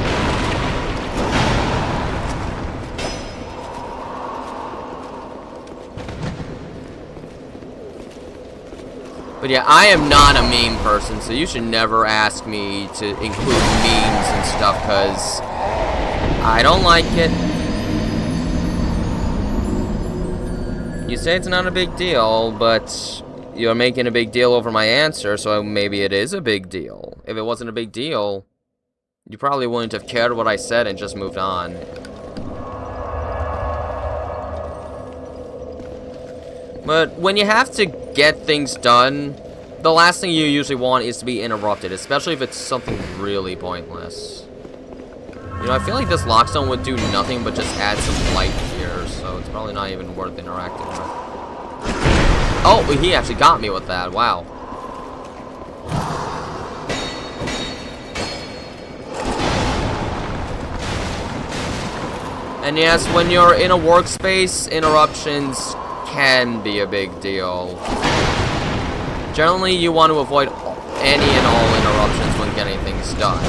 But yeah, I am not a meme person, so you should never ask me to include memes and stuff, because I don't like it. You say it's not a big deal, but you're making a big deal over my answer, so maybe it is a big deal. If it wasn't a big deal, you probably wouldn't have cared what I said and just moved on. But when you have to get things done, the last thing you usually want is to be interrupted, especially if it's something really pointless. You know, I feel like this lockstone would do nothing but just add some light here, so it's probably not even worth interacting with. Oh, he actually got me with that. Wow. And yes, when you're in a workspace, interruptions can be a big deal. Generally, you want to avoid any and all interruptions when getting things done.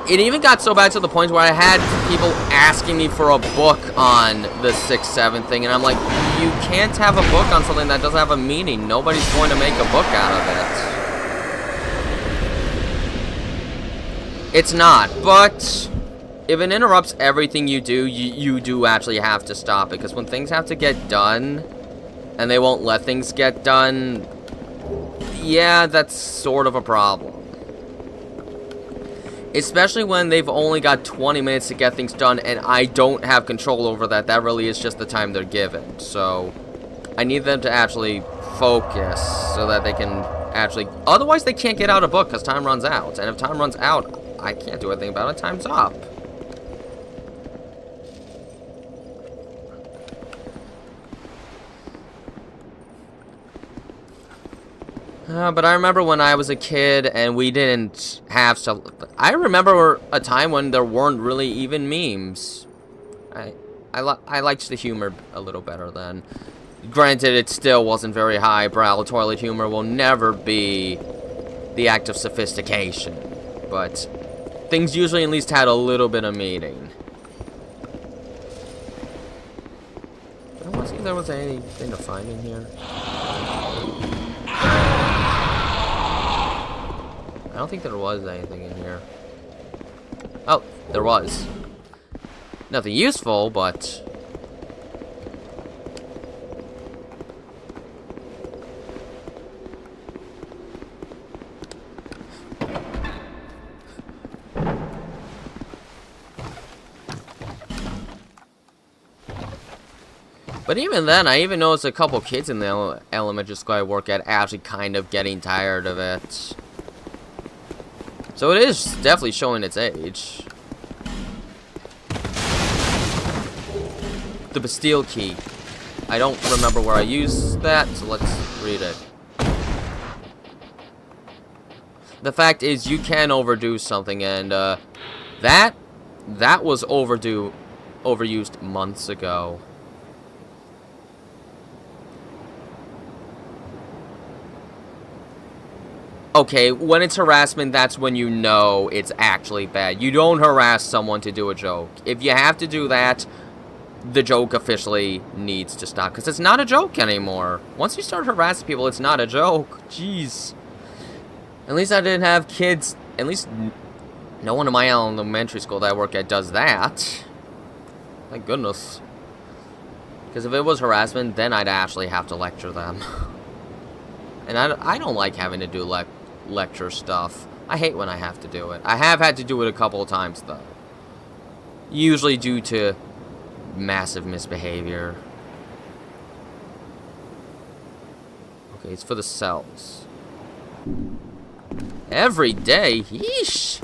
It even got so bad to the point where I had people asking me for a book on the 6-7 thing, and I'm like, you can't have a book on something that doesn't have a meaning. Nobody's going to make a book out of it. It's not, but if it interrupts everything you do, you do actually have to stop it, because when things have to get done, and they won't let things get done, yeah, that's sort of a problem. Especially when they've only got 20 minutes to get things done, and I don't have control over that. That really is just the time they're given. So, I need them to actually focus so that they can actually... Otherwise, they can't get out a book because time runs out. And if time runs out, I can't do anything about it. Time's up. But I remember when I was a kid and we didn't have stuff. I remember a time when there weren't really even memes. I liked the humor a little better then. Granted, it still wasn't very highbrow. Toilet humor will never be the act of sophistication. But things usually at least had a little bit of meaning. I don't want to see if there was anything to find in here. I don't think there was anything in here. Oh, there was. Nothing useful, but... But even then, I even noticed a couple kids in the elementary school I work at actually kind of getting tired of it. So it is definitely showing its age. The Bastille key. I don't remember where I used that, so let's read it. The fact is, you can overdo something, and that was overused months ago. Okay, when it's harassment, that's when you know it's actually bad. You don't harass someone to do a joke. If you have to do that, the joke officially needs to stop. Because it's not a joke anymore. Once you start harassing people, it's not a joke. Jeez. At least I didn't have kids. At least no one in my elementary school that I work at does that. Thank goodness. Because if it was harassment, then I'd actually have to lecture them. And I don't like having to do lecture stuff. I hate when I have to do it. I have had to do it a couple of times, though. Usually due to massive misbehavior. Okay, it's for the cells. Every day? Yeesh.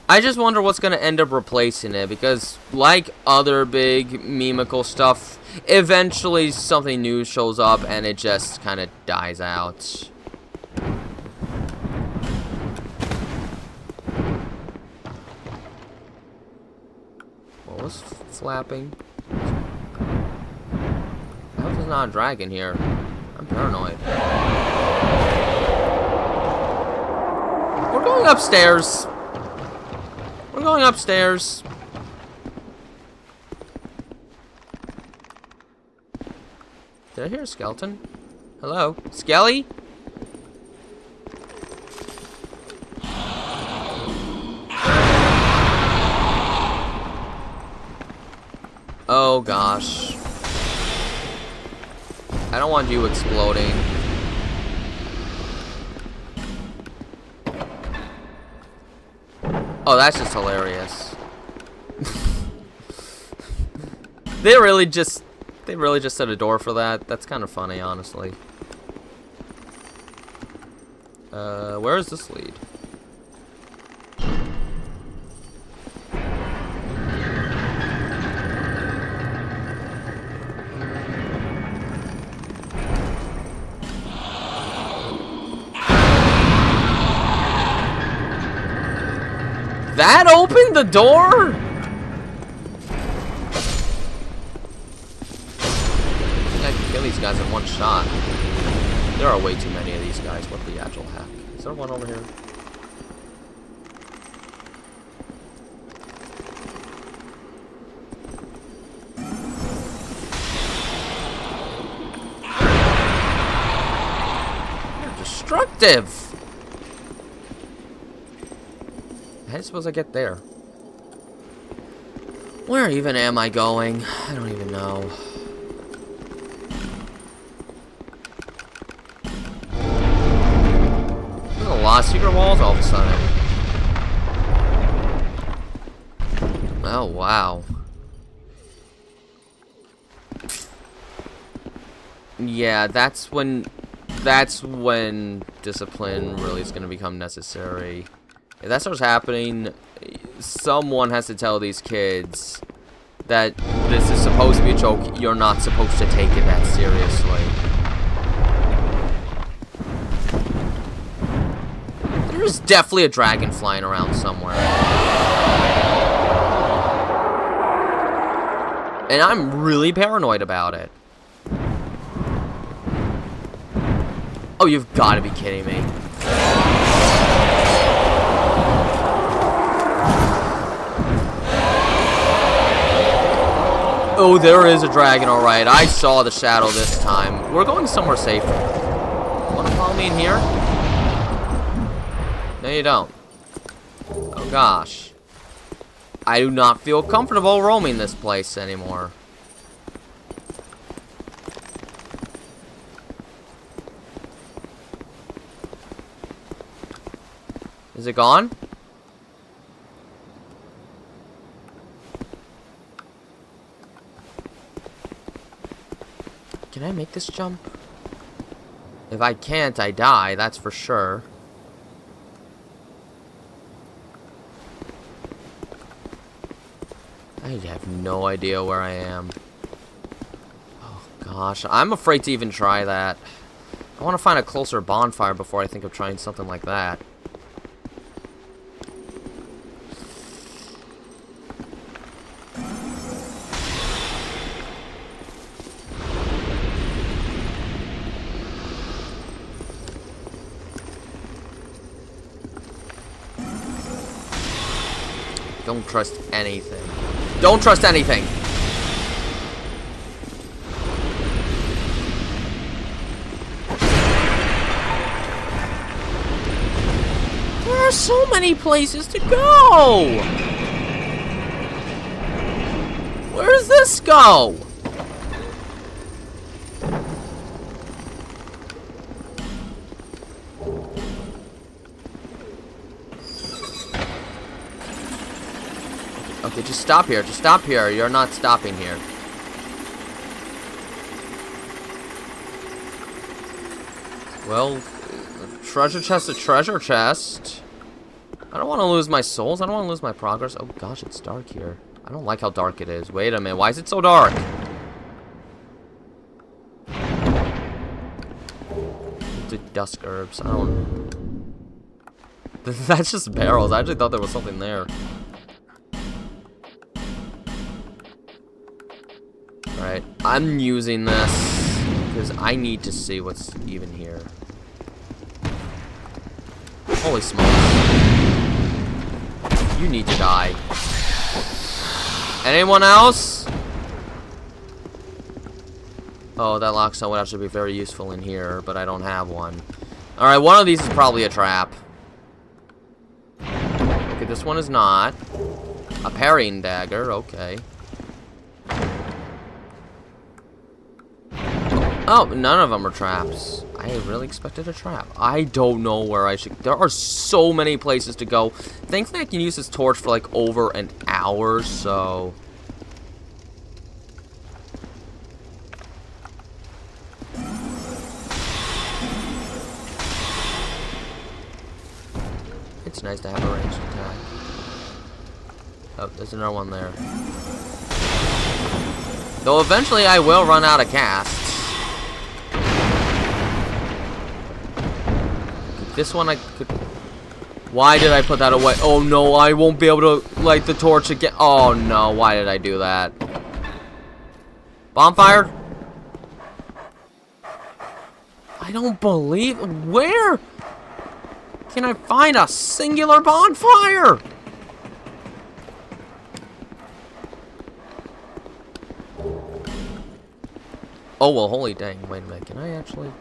I just wonder what's going to end up replacing it, because like other big memical stuff, eventually something new shows up and it just kind of dies out. What was flapping? How is not a dragon here? I'm paranoid. We're going upstairs. We're going upstairs. Did I hear a skeleton? Hello? Skelly? Oh gosh. I don't want you exploding. Oh, that's just hilarious. They really just set a door for that. That's kind of funny, honestly. Where does this lead? That opened the door? I think I can kill these guys in one shot. There are way too many of these guys. What the actual heck? Is there one over here? They're destructive! How suppose I get there? Where even am I going? I don't even know. There's a lot of secret walls all of a sudden. Oh, wow. Yeah, that's when discipline really is going to become necessary. If that starts happening, someone has to tell these kids that this is supposed to be a joke. You're not supposed to take it that seriously. There's definitely a dragon flying around somewhere. And I'm really paranoid about it. Oh, you've got to be kidding me. Oh, there is a dragon, alright. I saw the shadow this time. We're going somewhere safer. Wanna follow me in here? No, you don't. Oh, gosh. I do not feel comfortable roaming this place anymore. Is it gone? Can I make this jump? If I can't, I die, that's for sure. I have no idea where I am. Oh gosh, I'm afraid to even try that. I want to find a closer bonfire before I think of trying something like that. Don't trust anything. Don't trust anything! There are so many places to go! Where does this go? Okay, just stop here. Just stop here. You're not stopping here. Well, treasure chest to treasure chest. I don't want to lose my souls. I don't want to lose my progress. Oh gosh, it's dark here. I don't like how dark it is. Wait a minute. Why is it so dark? The dusk herbs. I don't... That's just barrels. I actually thought there was something there. Alright. I'm using this because I need to see what's even here. Holy smokes. You need to die. Anyone else? Oh, that lockstone would actually be very useful in here, but I don't have one. Alright, one of these is probably a trap. Okay, this one is not. A parrying dagger, okay. Oh, none of them are traps. I really expected a trap. I don't know where I should... There are so many places to go. Thankfully, I can use this torch for, like, over an hour, so... It's nice to have a ranged attack. Oh, there's another one there. Though eventually I will run out of casts. This one I could... Why did I put that away? Oh no, I won't be able to light the torch again. Oh no, why did I do that? Bonfire? I don't believe... Where can I find a singular bonfire? Oh well, holy dang. Wait a minute, can I actually...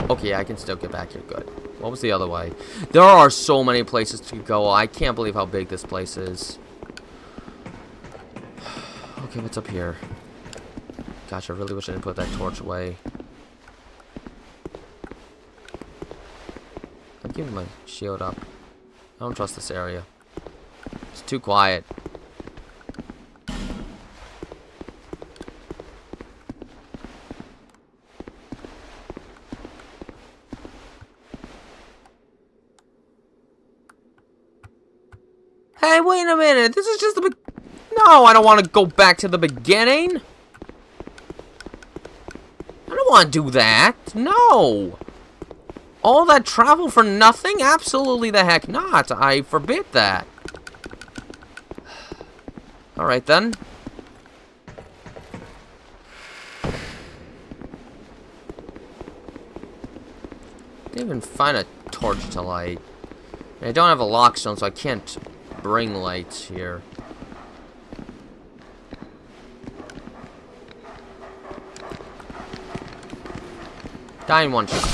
Okay, I can still get back here. Good. What was the other way? There are so many places to go. I can't believe how big this place is. Okay, what's up here? Gosh, I really wish I didn't put that torch away. I'm keeping my shield up. I don't trust this area. It's too quiet. Hey, wait a minute. This is just the No, I don't want to go back to the beginning. I don't want to do that. No. All that travel for nothing? Absolutely the heck not. I forbid that. Alright then. Didn't even find a torch to light. I don't have a lockstone, so I can't bring lights here. Die in one shot.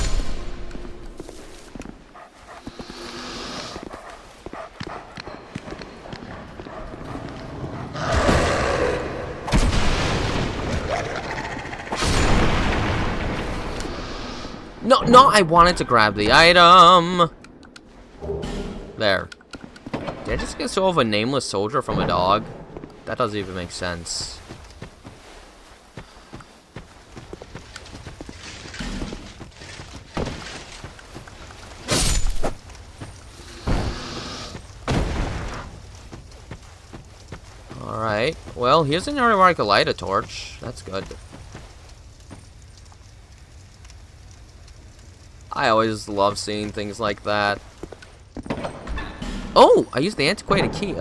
No, I wanted to grab the item. There. Did I just get so of a nameless soldier from a dog? That doesn't even make sense. Alright. Well, here's an area where I could light a torch. That's good. I always love seeing things like that. Oh! I used the antiquated key.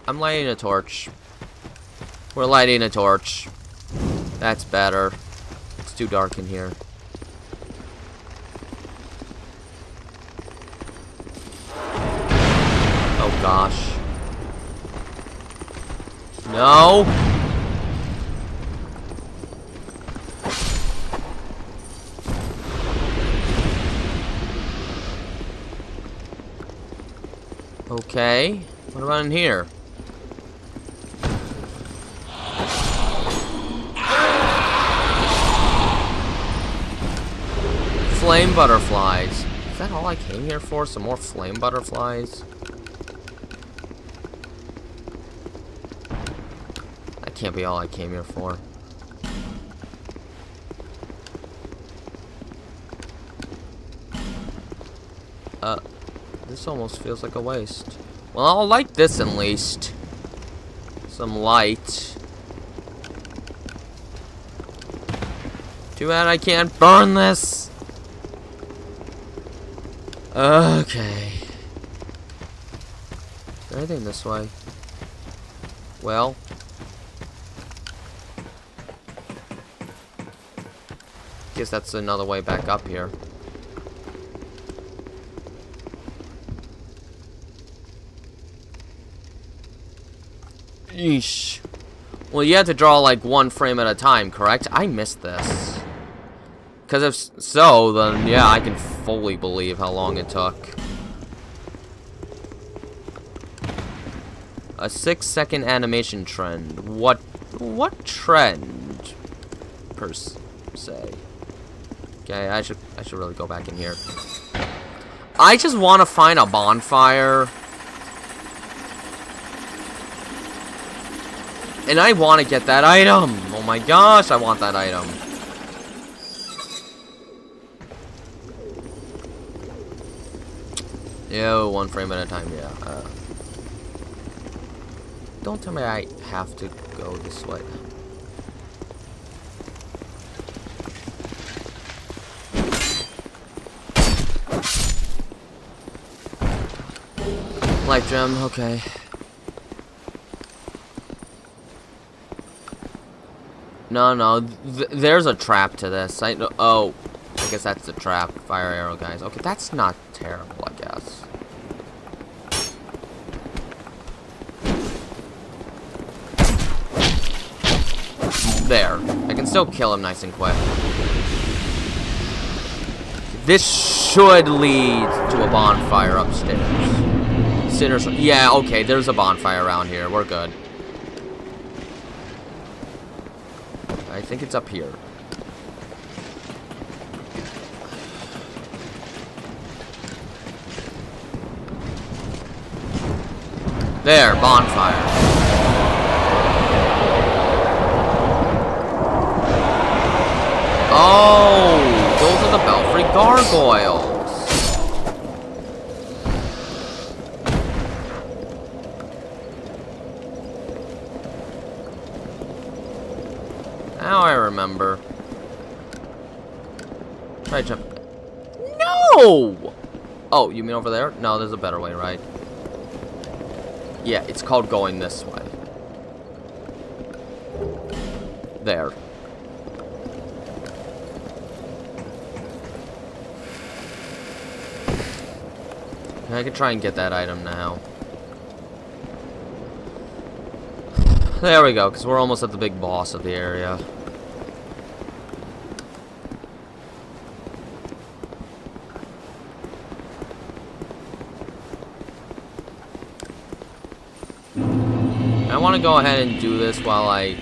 I'm lighting a torch. We're lighting a torch. That's better. It's too dark in here. Oh gosh. No! Okay. What about in here? Flame butterflies. Is that all I came here for? Some more flame butterflies? That can't be all I came here for. this almost feels like a waste. Well, I'll light this at least. Some light. Too bad I can't burn this. Okay. Is there anything this way? Well. Guess that's another way back up here. Yeesh. Well, you have to draw like one frame at a time, correct? I missed this. Because if so, then yeah, I can fully believe how long it took. A 6-second animation trend. What trend per se? Okay, I should really go back in here. I just want to find a bonfire. And I want to get that item. Oh my gosh, I want that item. Yo, one frame at a time, yeah. Don't tell me I have to go this way. Life gem, okay. No, there's a trap to this. Oh, I guess that's the trap. Fire arrow, guys. Okay, that's not terrible, I guess. There. I can still kill him nice and quick. This should lead to a bonfire upstairs. Sinners. Yeah, okay, there's a bonfire around here. We're good. I think it's up here. There, bonfire. Oh, those are the Belfry gargoyles. Now I remember. Try jump. No! Oh, you mean over there? No, there's a better way, right? Yeah, it's called going this way. There. I could try and get that item now. There we go, because we're almost at the big boss of the area. I want to go ahead and do this while I...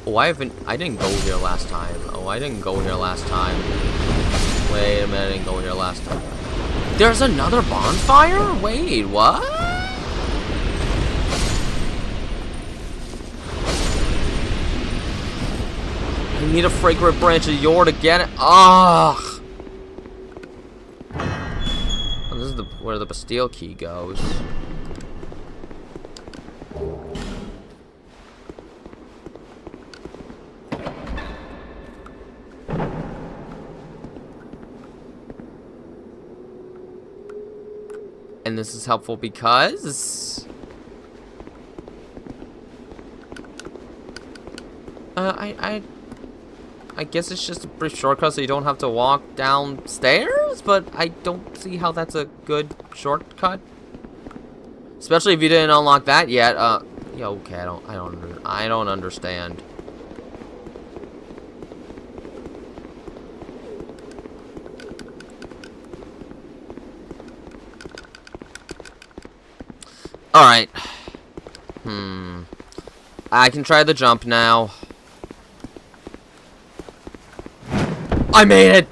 Oh, I didn't go here last time. Oh, I didn't go here last time. Wait a minute, I didn't go here last time. There's another bonfire? Wait, what? I need a Fragrant Branch of Yore to get it. Ugh. Oh, this is where the Bastille key goes. And this is helpful because... I guess it's just a brief shortcut so you don't have to walk downstairs, but I don't see how that's a good shortcut. Especially if you didn't unlock that yet. Yeah, okay, I don't understand. Alright. I can try the jump now. I made it!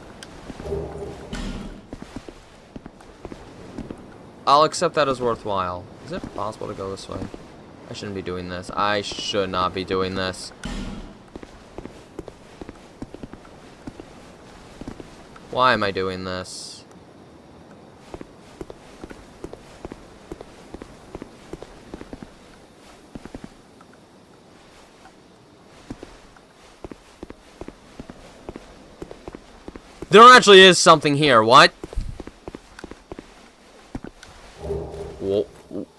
I'll accept that as worthwhile. Is it possible to go this way? I shouldn't be doing this. I should not be doing this. Why am I doing this? There actually is something here. What? Well,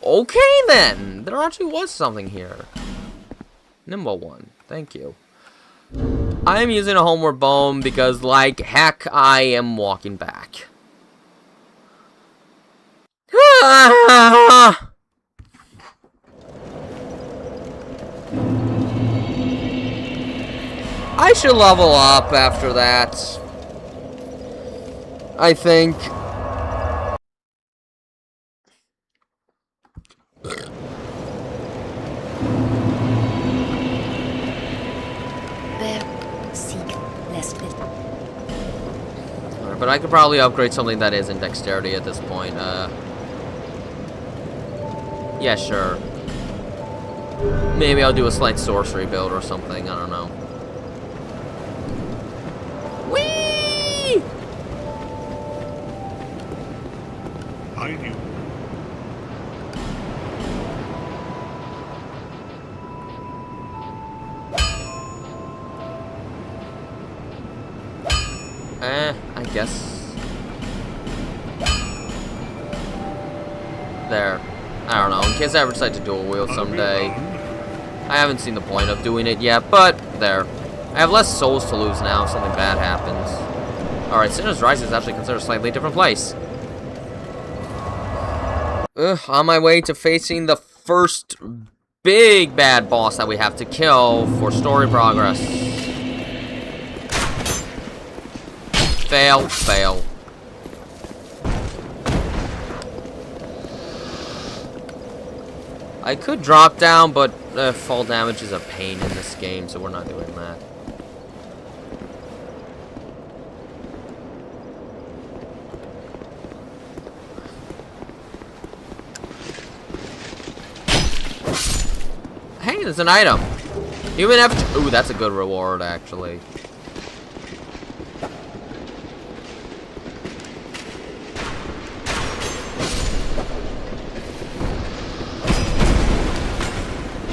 okay then. There actually was something here. Nimble one. Thank you. I am using a homeward bone because, like heck, I am walking back. I should level up after that. I think. But I could probably upgrade something that isn't dexterity at this point. Yeah, sure. Maybe I'll do a slight sorcery build or something. I don't know. Whee! I knew. I guess. There. I don't know, in case I ever decide to dual wield someday. I haven't seen the point of doing it yet, but there. I have less souls to lose now if something bad happens. Alright, Sinner's Rise is actually considered a slightly different place. On my way to facing the first big bad boss that we have to kill for story progress. Fail, fail. I could drop down, but fall damage is a pain in this game, so we're not doing that. Hey, there's an item. Human F. Ooh, that's a good reward, actually.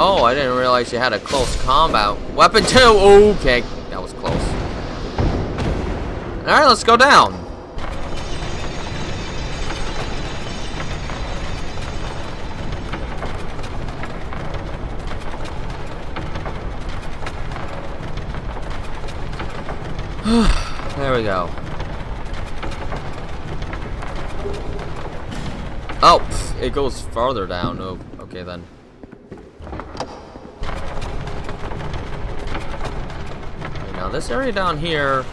Oh, I didn't realize you had a close combat. Weapon 2! Okay, that was close. Alright, let's go down. There we go. Oh, it goes farther down. Oh, okay then. Now this area down here.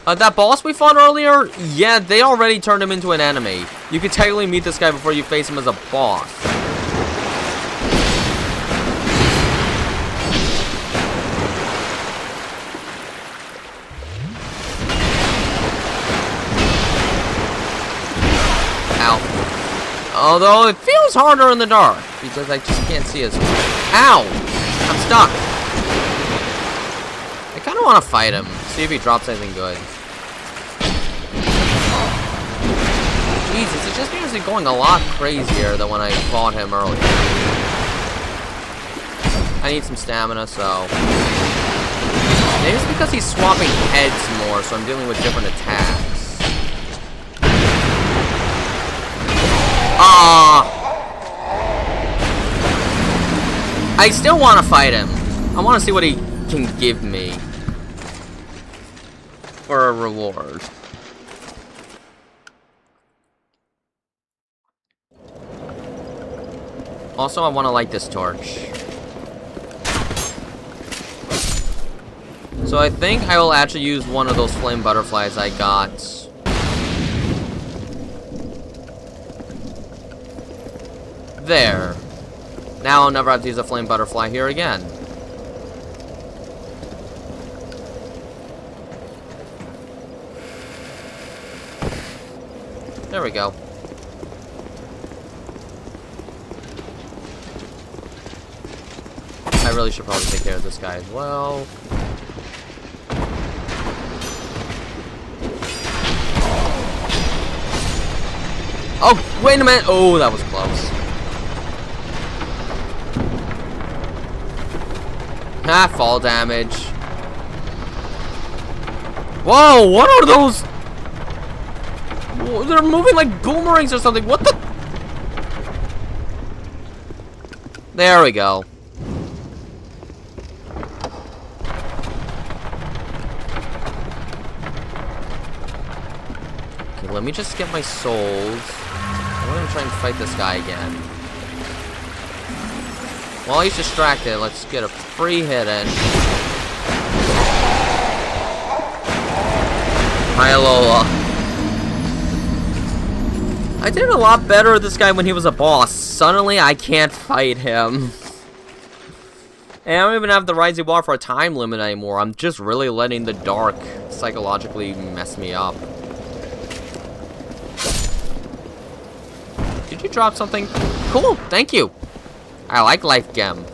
That boss we fought earlier, yeah, they already turned him into an enemy. You could technically meet this guy before you face him as a boss. Ow. Although it feels harder in the dark because I just can't see as well. Ow! I'm stuck. I kind of want to fight him, see if he drops anything good. Jesus, it just seems to be going a lot crazier than when I fought him earlier. I need some stamina, so... Maybe it's because he's swapping heads more, so I'm dealing with different attacks. I still want to fight him. I want to see what he can give me for a reward. Also, I want to light this torch. So I think I will actually use one of those flame butterflies I got. There. Now I'll never have to use a flame butterfly here again. There we go. I really should probably take care of this guy as well. Oh, wait a minute. Oh, that was close. Ah, fall damage. Whoa, what are those? Whoa, they're moving like boomerangs or something. What the? There we go. Okay, let me just get my souls. I'm gonna try and fight this guy again. While he's distracted, let's get a free hit in. Hi, Lola. I did a lot better with this guy when he was a boss. Suddenly, I can't fight him. And I don't even have the Rising Wall for a time limit anymore. I'm just really letting the dark psychologically mess me up. Did you drop something? Cool, thank you. I like life gem.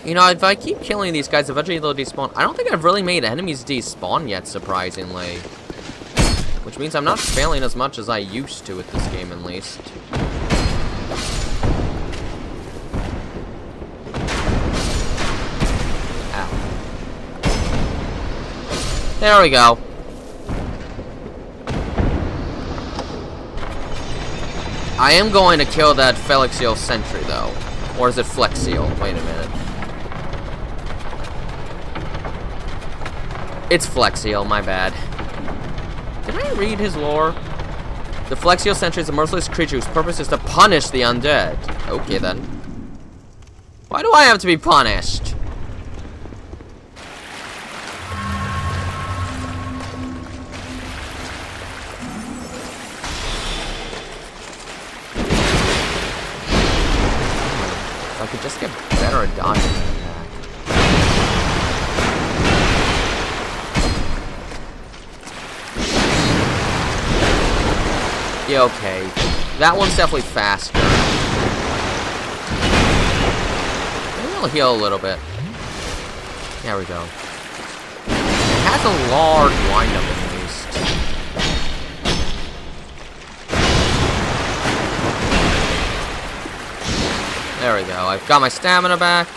You know, if I keep killing these guys, eventually they'll despawn. I don't think I've really made enemies despawn yet, surprisingly. Which means I'm not failing as much as I used to with this game, at least. Ow. There we go. I am going to kill that Felixio sentry, though. Or is it Flexio? Wait a minute. It's Flexio, my bad. Did I read his lore? The Flexio sentry is a merciless creature whose purpose is to punish the undead. Okay, then. Why do I have to be punished? If I could just get better at dodging than that. Yeah, okay. That one's definitely faster. Maybe I'll heal a little bit. There we go. It has a large windup at least. There we go. I've got my stamina back.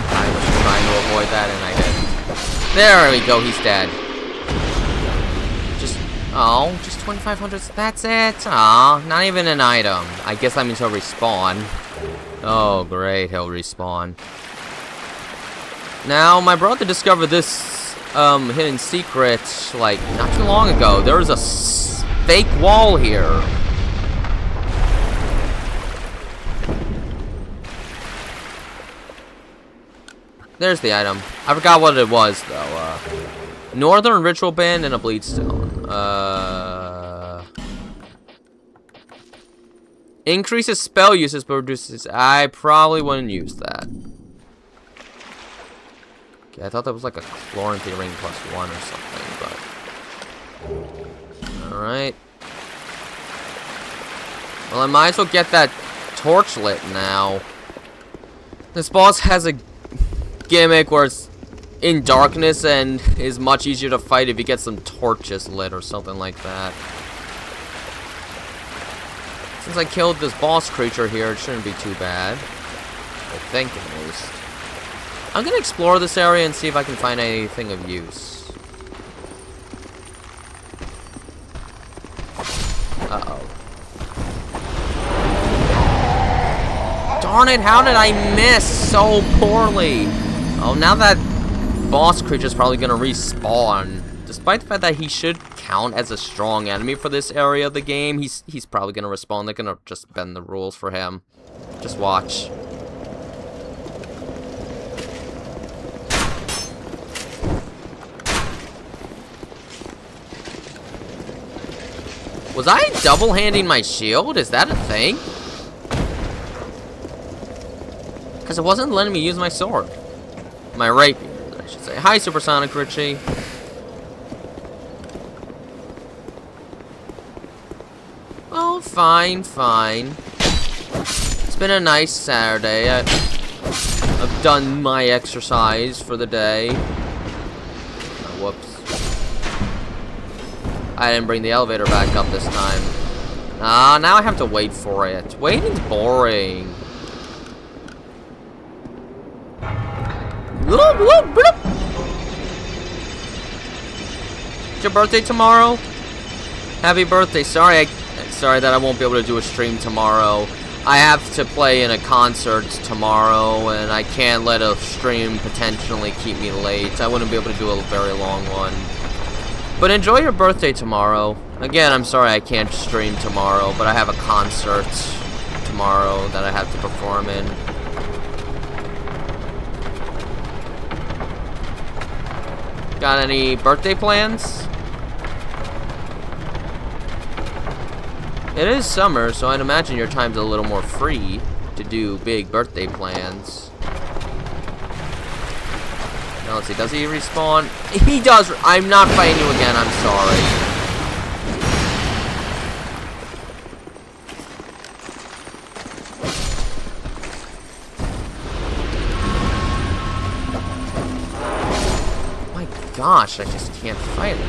I was trying to avoid that and I didn't. There we go. He's dead. Oh, just 2,500. That's it. Aw, not even an item. I guess that means he'll respawn. Oh, great. He'll respawn. Now, my brother discovered this hidden secret, like, not too long ago. There was a fake wall here. There's the item. I forgot what it was, though. Northern Ritual Band and a Bleedstone. Increases spell uses but reduces. I probably wouldn't use that. Okay, I thought that was like a Chloranthy ring +1 or something, but. Alright. Well, I might as well get that torch lit now. This boss has a gimmick where it's in darkness and is much easier to fight if you get some torches lit or something like that. Since I killed this boss creature here, it shouldn't be too bad. I think, at least. I'm gonna explore this area and see if I can find anything of use. Uh-oh. Darn it, how did I miss so poorly? Oh, now that boss creature's probably gonna respawn. Despite the fact that he should count as a strong enemy for this area of the game, he's probably gonna respawn. They're gonna just bend the rules for him. Just watch. Was I double-handing my shield? Is that a thing? Because it wasn't letting me use my sword. My rapier, I should say. Hi, Supersonic Richie. Oh, fine, fine. It's been a nice Saturday. I've done my exercise for the day. Oh, whoops. I didn't bring the elevator back up this time. Ah, now I have to wait for it. Waiting's boring. It's your birthday tomorrow? Happy birthday. Sorry that I won't be able to do a stream tomorrow. I have to play in a concert tomorrow, and I can't let a stream potentially keep me late. I wouldn't be able to do a very long one. But enjoy your birthday tomorrow. Again, I'm sorry I can't stream tomorrow, but I have a concert tomorrow that I have to perform in. Got any birthday plans? It is summer, so I'd imagine your time's a little more free to do big birthday plans. Now let's see, does he respawn? He does. I'm not fighting you again, I'm sorry. My gosh, I just can't fight him.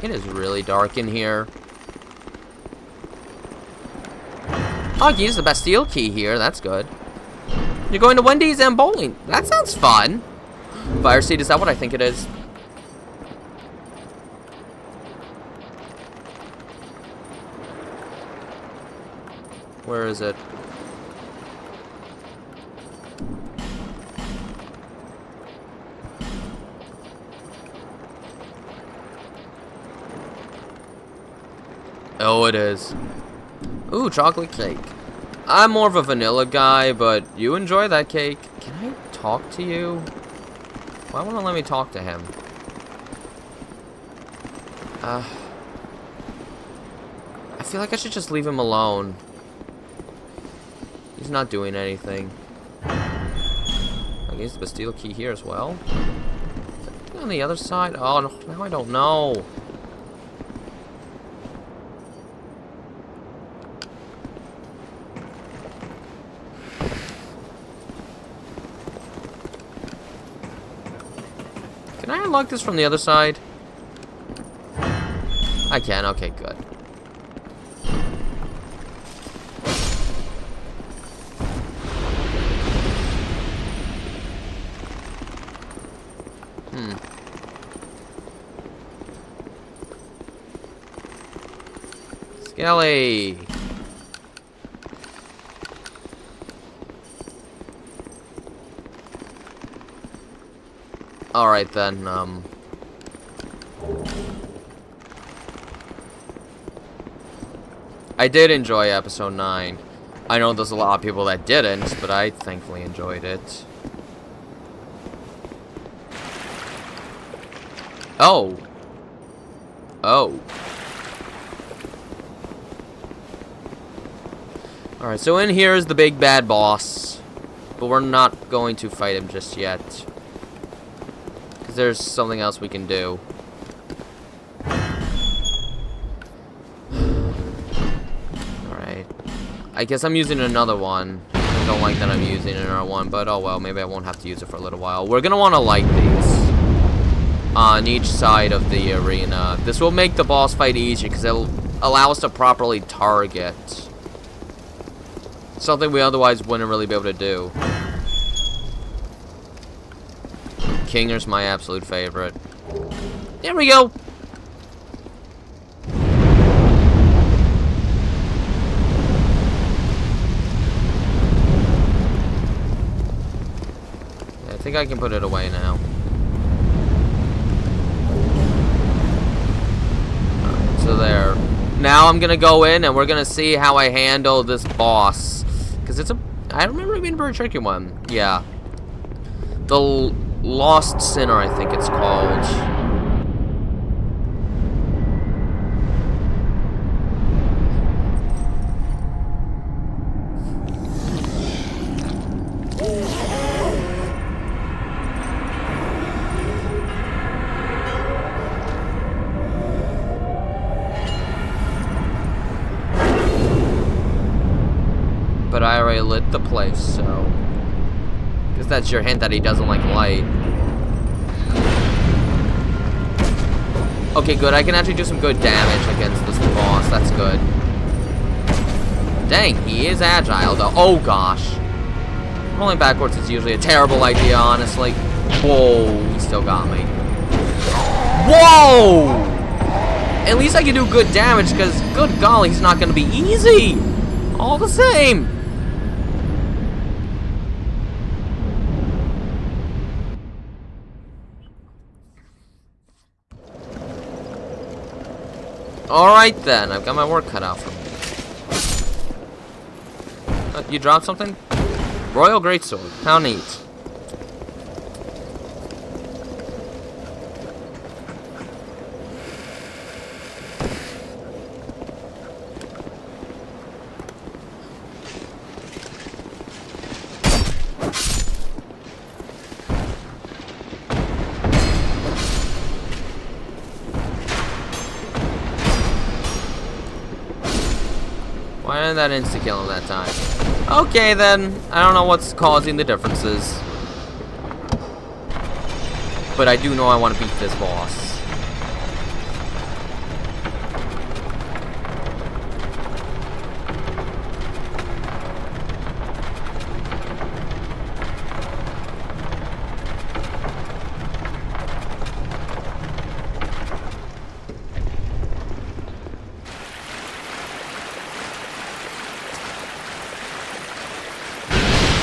It is really dark in here. Oh, I can use the Bastille key here. That's good. You're going to Wendy's and bowling. That sounds fun. Fire seat, is that what I think it is? Where is it? Oh, it is. Ooh, chocolate cake. I'm more of a vanilla guy, but you enjoy that cake. Can I talk to you? Why won't it let me talk to him? I feel like I should just leave him alone. He's not doing anything. I guess the Bastille key here as well. Is that on the other side? Oh, no, now I don't know. Can I unlock this from the other side? I can. Okay, good. Skelly. Alright then, I did enjoy episode 9. I know there's a lot of people that didn't, but I thankfully enjoyed it. Oh. Oh. Alright, so in here is the big bad boss. But we're not going to fight him just yet. There's something else we can do. Alright. I guess I'm using another one. I don't like that I'm using another one, but oh well, maybe I won't have to use it for a little while. We're gonna want to light these on each side of the arena. This will make the boss fight easier because it'll allow us to properly target. Something we otherwise wouldn't really be able to do. Kinger's my absolute favorite. There we go. Yeah, I think I can put it away now. Alright, so there. Now I'm gonna go in and we're gonna see how I handle this boss. Because it's a... I remember it being a very tricky one. Yeah. The Lost Sinner, I think it's called. But I already lit the place, so... Guess that's your hint that he doesn't like light. Okay, good. I can actually do some good damage against this boss. That's good. Dang, he is agile, though. Oh, gosh. Rolling backwards is usually a terrible idea, honestly. Whoa, he still got me. Whoa! At least I can do good damage, because, good golly, he's not going to be easy. All the same. Alright then, I've got my work cut out for me. You dropped something? Royal Greatsword. How neat. Why didn't that insta-kill him that time? Okay then, I don't know what's causing the differences. But I do know I want to beat this boss.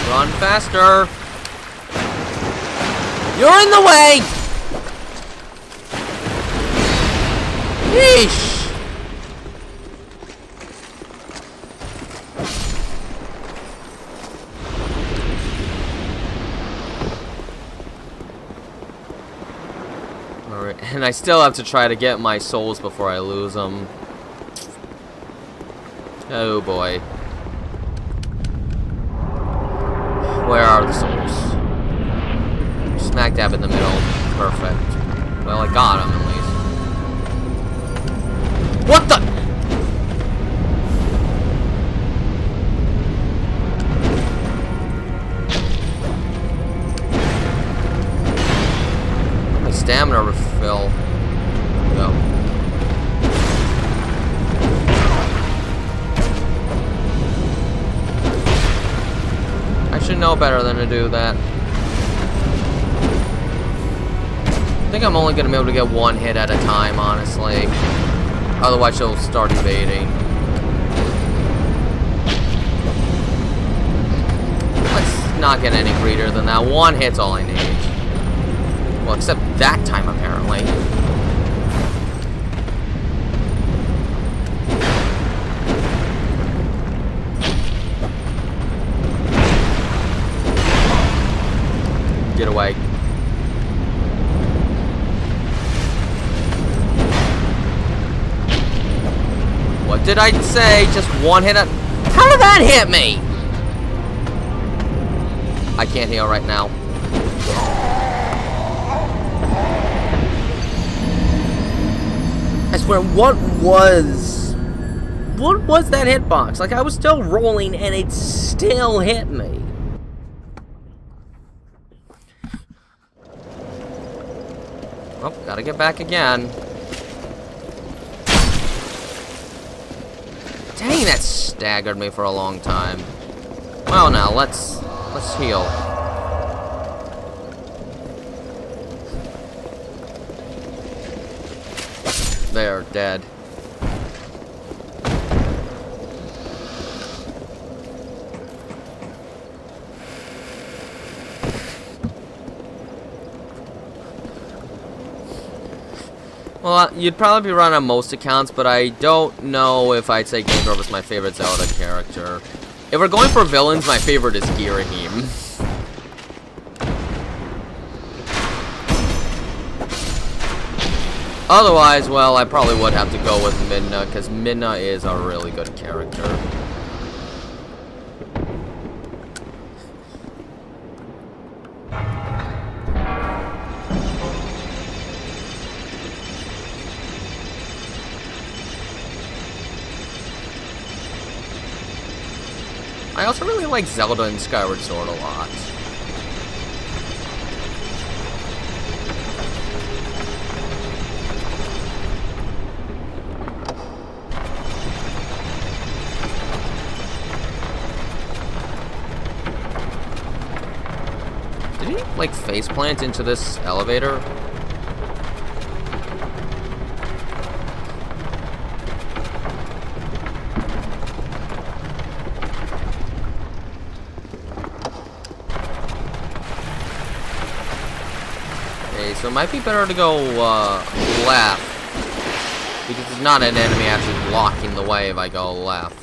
Run faster! You're in the way! Yeesh! Alright, and I still have to try to get my souls before I lose them. Oh boy. Where are the souls? Smack dab in the middle. Perfect. Well, I got him at least. What the? My stamina refill. No. I should know better than to do that. I think I'm only going to be able to get one hit at a time, honestly. Otherwise, she'll start evading. Let's not get any greedier than that. One hit's all I need. Well, except that time, apparently. Get away. What did I say? Just one hit at... How did that hit me? I can't heal right now. I swear, what was that hitbox? Like, I was still rolling and it still hit me. Oh, gotta get back again. Dang, that staggered me for a long time. Well, now let's heal. They're dead. Well, you'd probably be right on most accounts, but I don't know if I'd say Ganondorf is my favorite Zelda character. If we're going for villains, my favorite is Girahim. Otherwise, well, I probably would have to go with Midna, because Midna is a really good character. I also really like Zelda and Skyward Sword a lot. like, faceplant into this elevator? Okay, so it might be better to go, left. Because there's not an enemy actually blocking the way if I go left.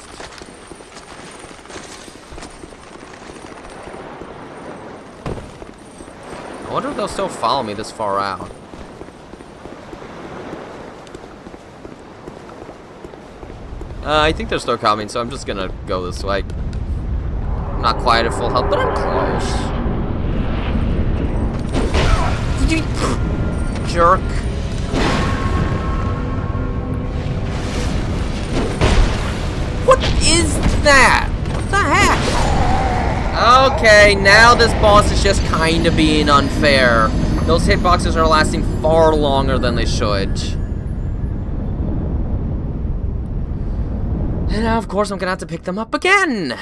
I wonder if they'll still follow me this far out. I think they're still coming, so I'm just gonna go this way. I'm not quite at full health, but I'm close. Jerk. What is that? What the heck? Okay, now this boss is just kind of being unfair. Those hitboxes are lasting far longer than they should. And now, of course, I'm gonna have to pick them up again.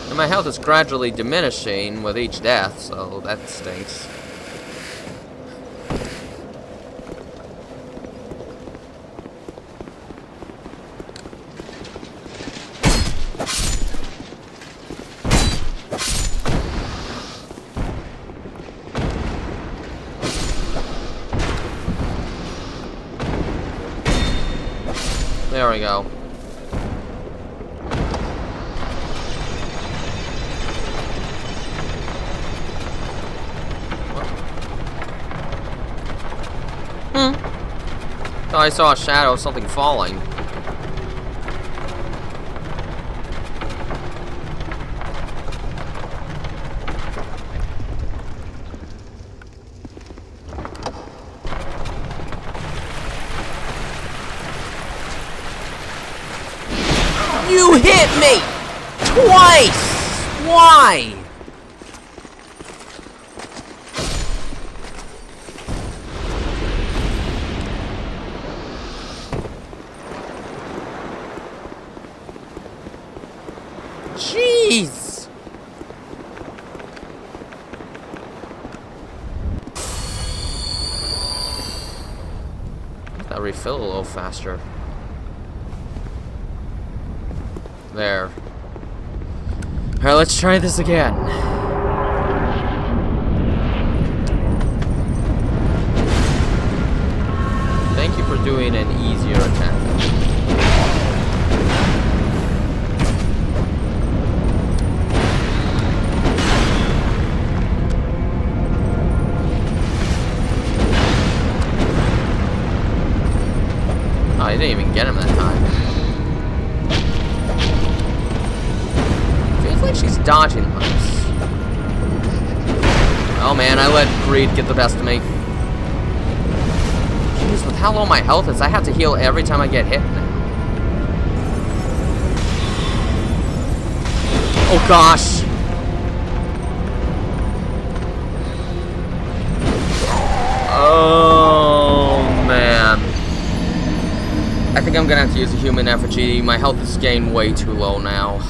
And my health is gradually diminishing with each death, so that stinks. There we go. Thought I saw a shadow of something falling. You hit me! Twice! Why? Jeez! Let that refill a little faster. There. Alright, let's try this again. Thank you for doing an easier attack. Oh, I didn't even get him that time. She's dodging us. Oh man, I let greed get the best of me. Jeez, with how low my health is, I have to heal every time I get hit now. Oh gosh. Oh man. I think I'm gonna have to use a human effigy. My health is getting way too low now.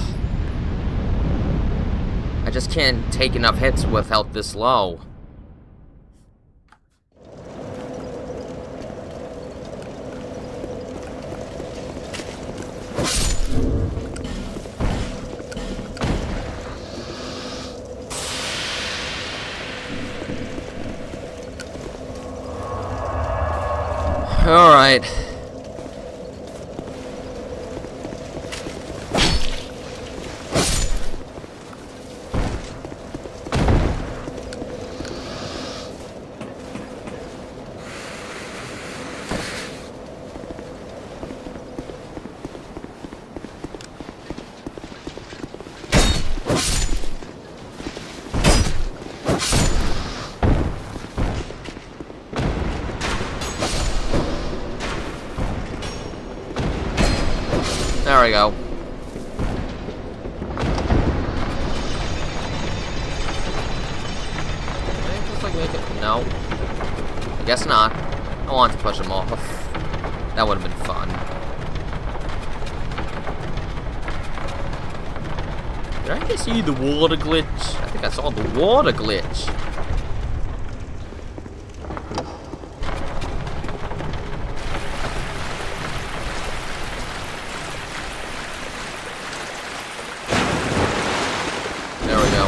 I just can't take enough hits with health this low. All right. There we go. Just like make it. No. I guess not. I want to push him off. That would have been fun. Did I just see the water glitch? I think I saw the water glitch. There we go.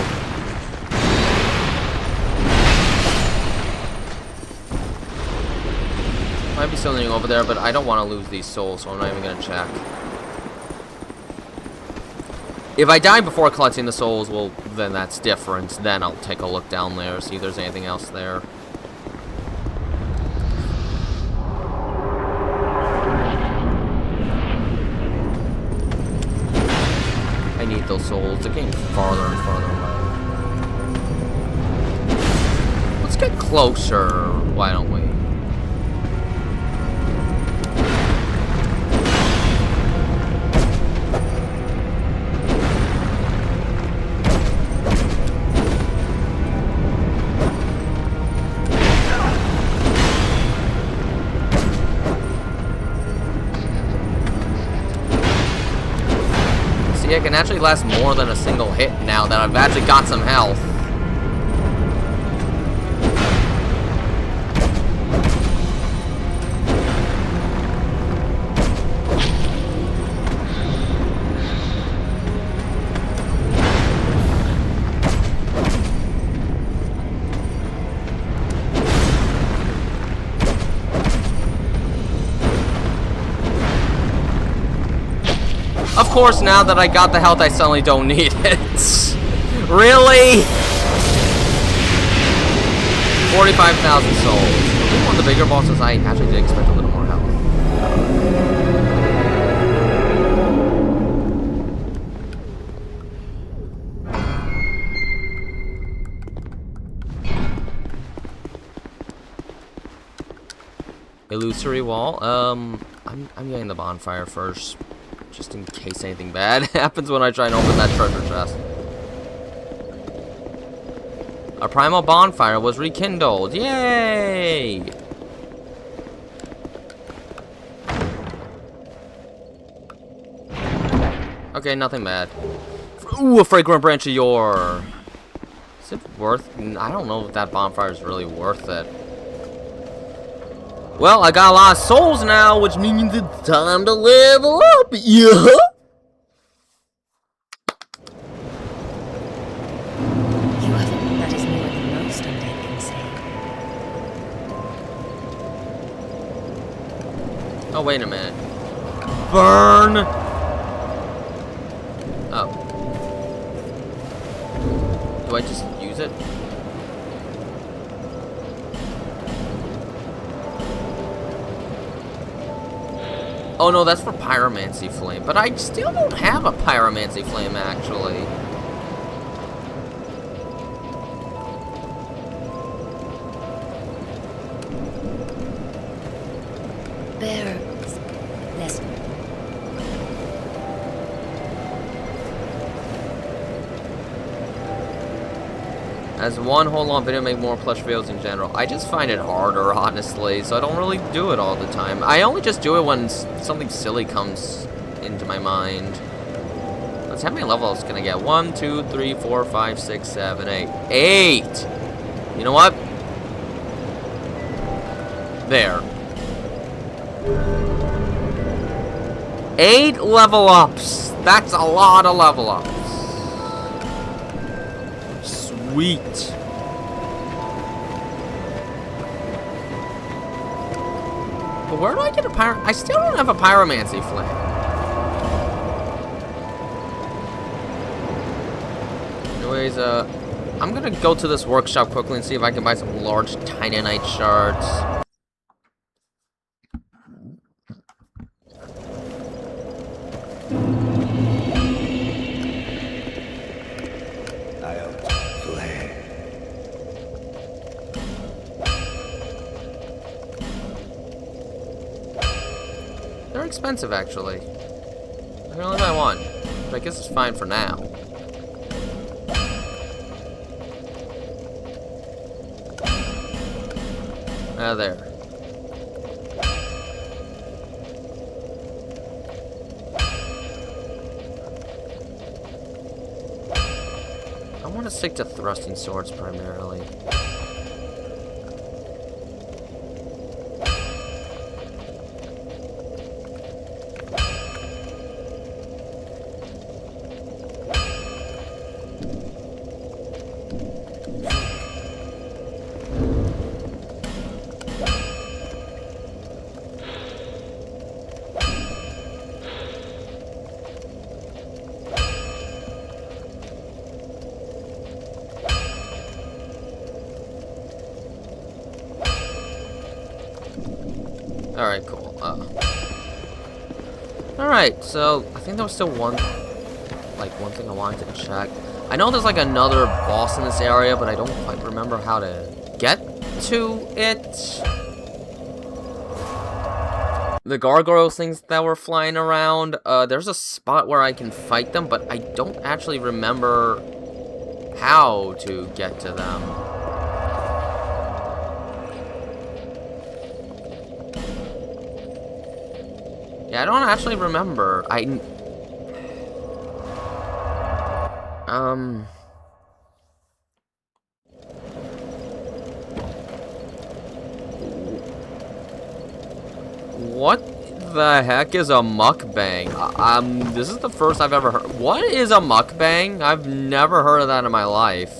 Might be something over there, but I don't want to lose these souls, so I'm not even going to check. If I die before collecting the souls, well, then that's different. Then I'll take a look down there, see if there's anything else there. I need those souls. They're getting farther and farther away. Let's get closer, why don't we? I can actually last more than a single hit now that I've actually got some health. Of course, now that I got the health, I suddenly don't need it. Really? 45,000 souls. One of the bigger bosses, I actually did expect a little more health. Illusory wall. I'm getting the bonfire first. Just in case anything bad happens when I try and open that treasure chest. Our primal bonfire was rekindled. Yay! Okay, nothing bad. Ooh, a Fragrant Branch of Yore. Is it worth... I don't know if that bonfire is really worth it. Well, I got a lot of souls now, which means it's time to level up, yeah? You have that is more than most undead can say. Oh, wait a minute. Burn! Oh. Do I just use it? Oh no, that's for Pyromancy Flame. But I still don't have a Pyromancy Flame, actually. Bear less. As one whole long video, make more plush videos in general. I just find it harder, honestly, so I don't really do it all the time. I only just do it when something silly comes into my mind. Let's see how many levels can I get? 1, 2, 3, 4, 5, 6, 7, 8. 8! You know what? There. 8 level ups! That's a lot of level ups. Sweet. But where do I get a I still don't have a Pyromancy Flame. Anyways, I'm gonna go to this workshop quickly and see if I can buy some large Titanite shards. They're expensive, actually. I can only buy one, but I guess it's fine for now. There. I want to stick to thrusting swords primarily. Alright, cool. Alright, so I think there was still one thing I wanted to check. I know there's like another boss in this area, but I don't quite remember how to get to it. The gargoyle things that were flying around, there's a spot where I can fight them, but I don't actually remember how to get to them. Yeah, I don't actually remember. What the heck is a mukbang? This is the first I've ever heard. What is a mukbang? I've never heard of that in my life.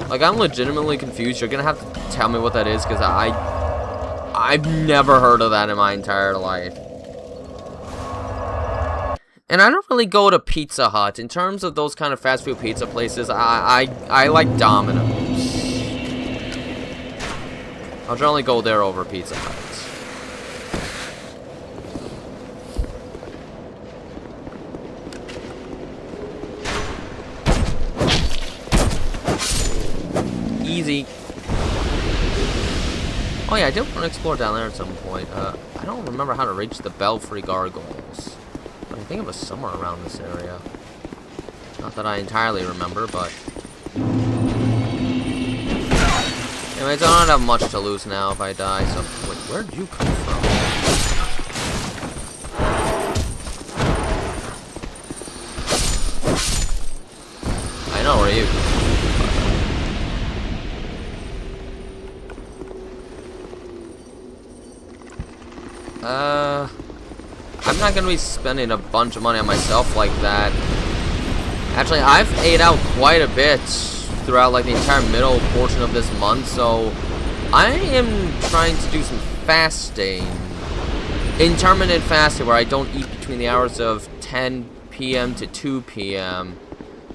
Like, I'm legitimately confused. You're gonna have to tell me what that is, because I've never heard of that in my entire life. And I don't really go to Pizza Hut. In terms of those kind of fast food pizza places, I like Domino's. I'll generally go there over Pizza Hut. Easy. Oh yeah, I did want to explore down there at some point. I don't remember how to reach the Belfry Gargoyles. But I think it was somewhere around this area. Not that I entirely remember, but... Anyways, I don't have much to lose now if I die, so... Wait, where'd you come from? I know where you come from. I'm not gonna be spending a bunch of money on myself like that. Actually, I've ate out quite a bit throughout like the entire middle portion of this month, so I am trying to do some fasting. Intermittent fasting, where I don't eat between the hours of 10 p.m. to 2 p.m.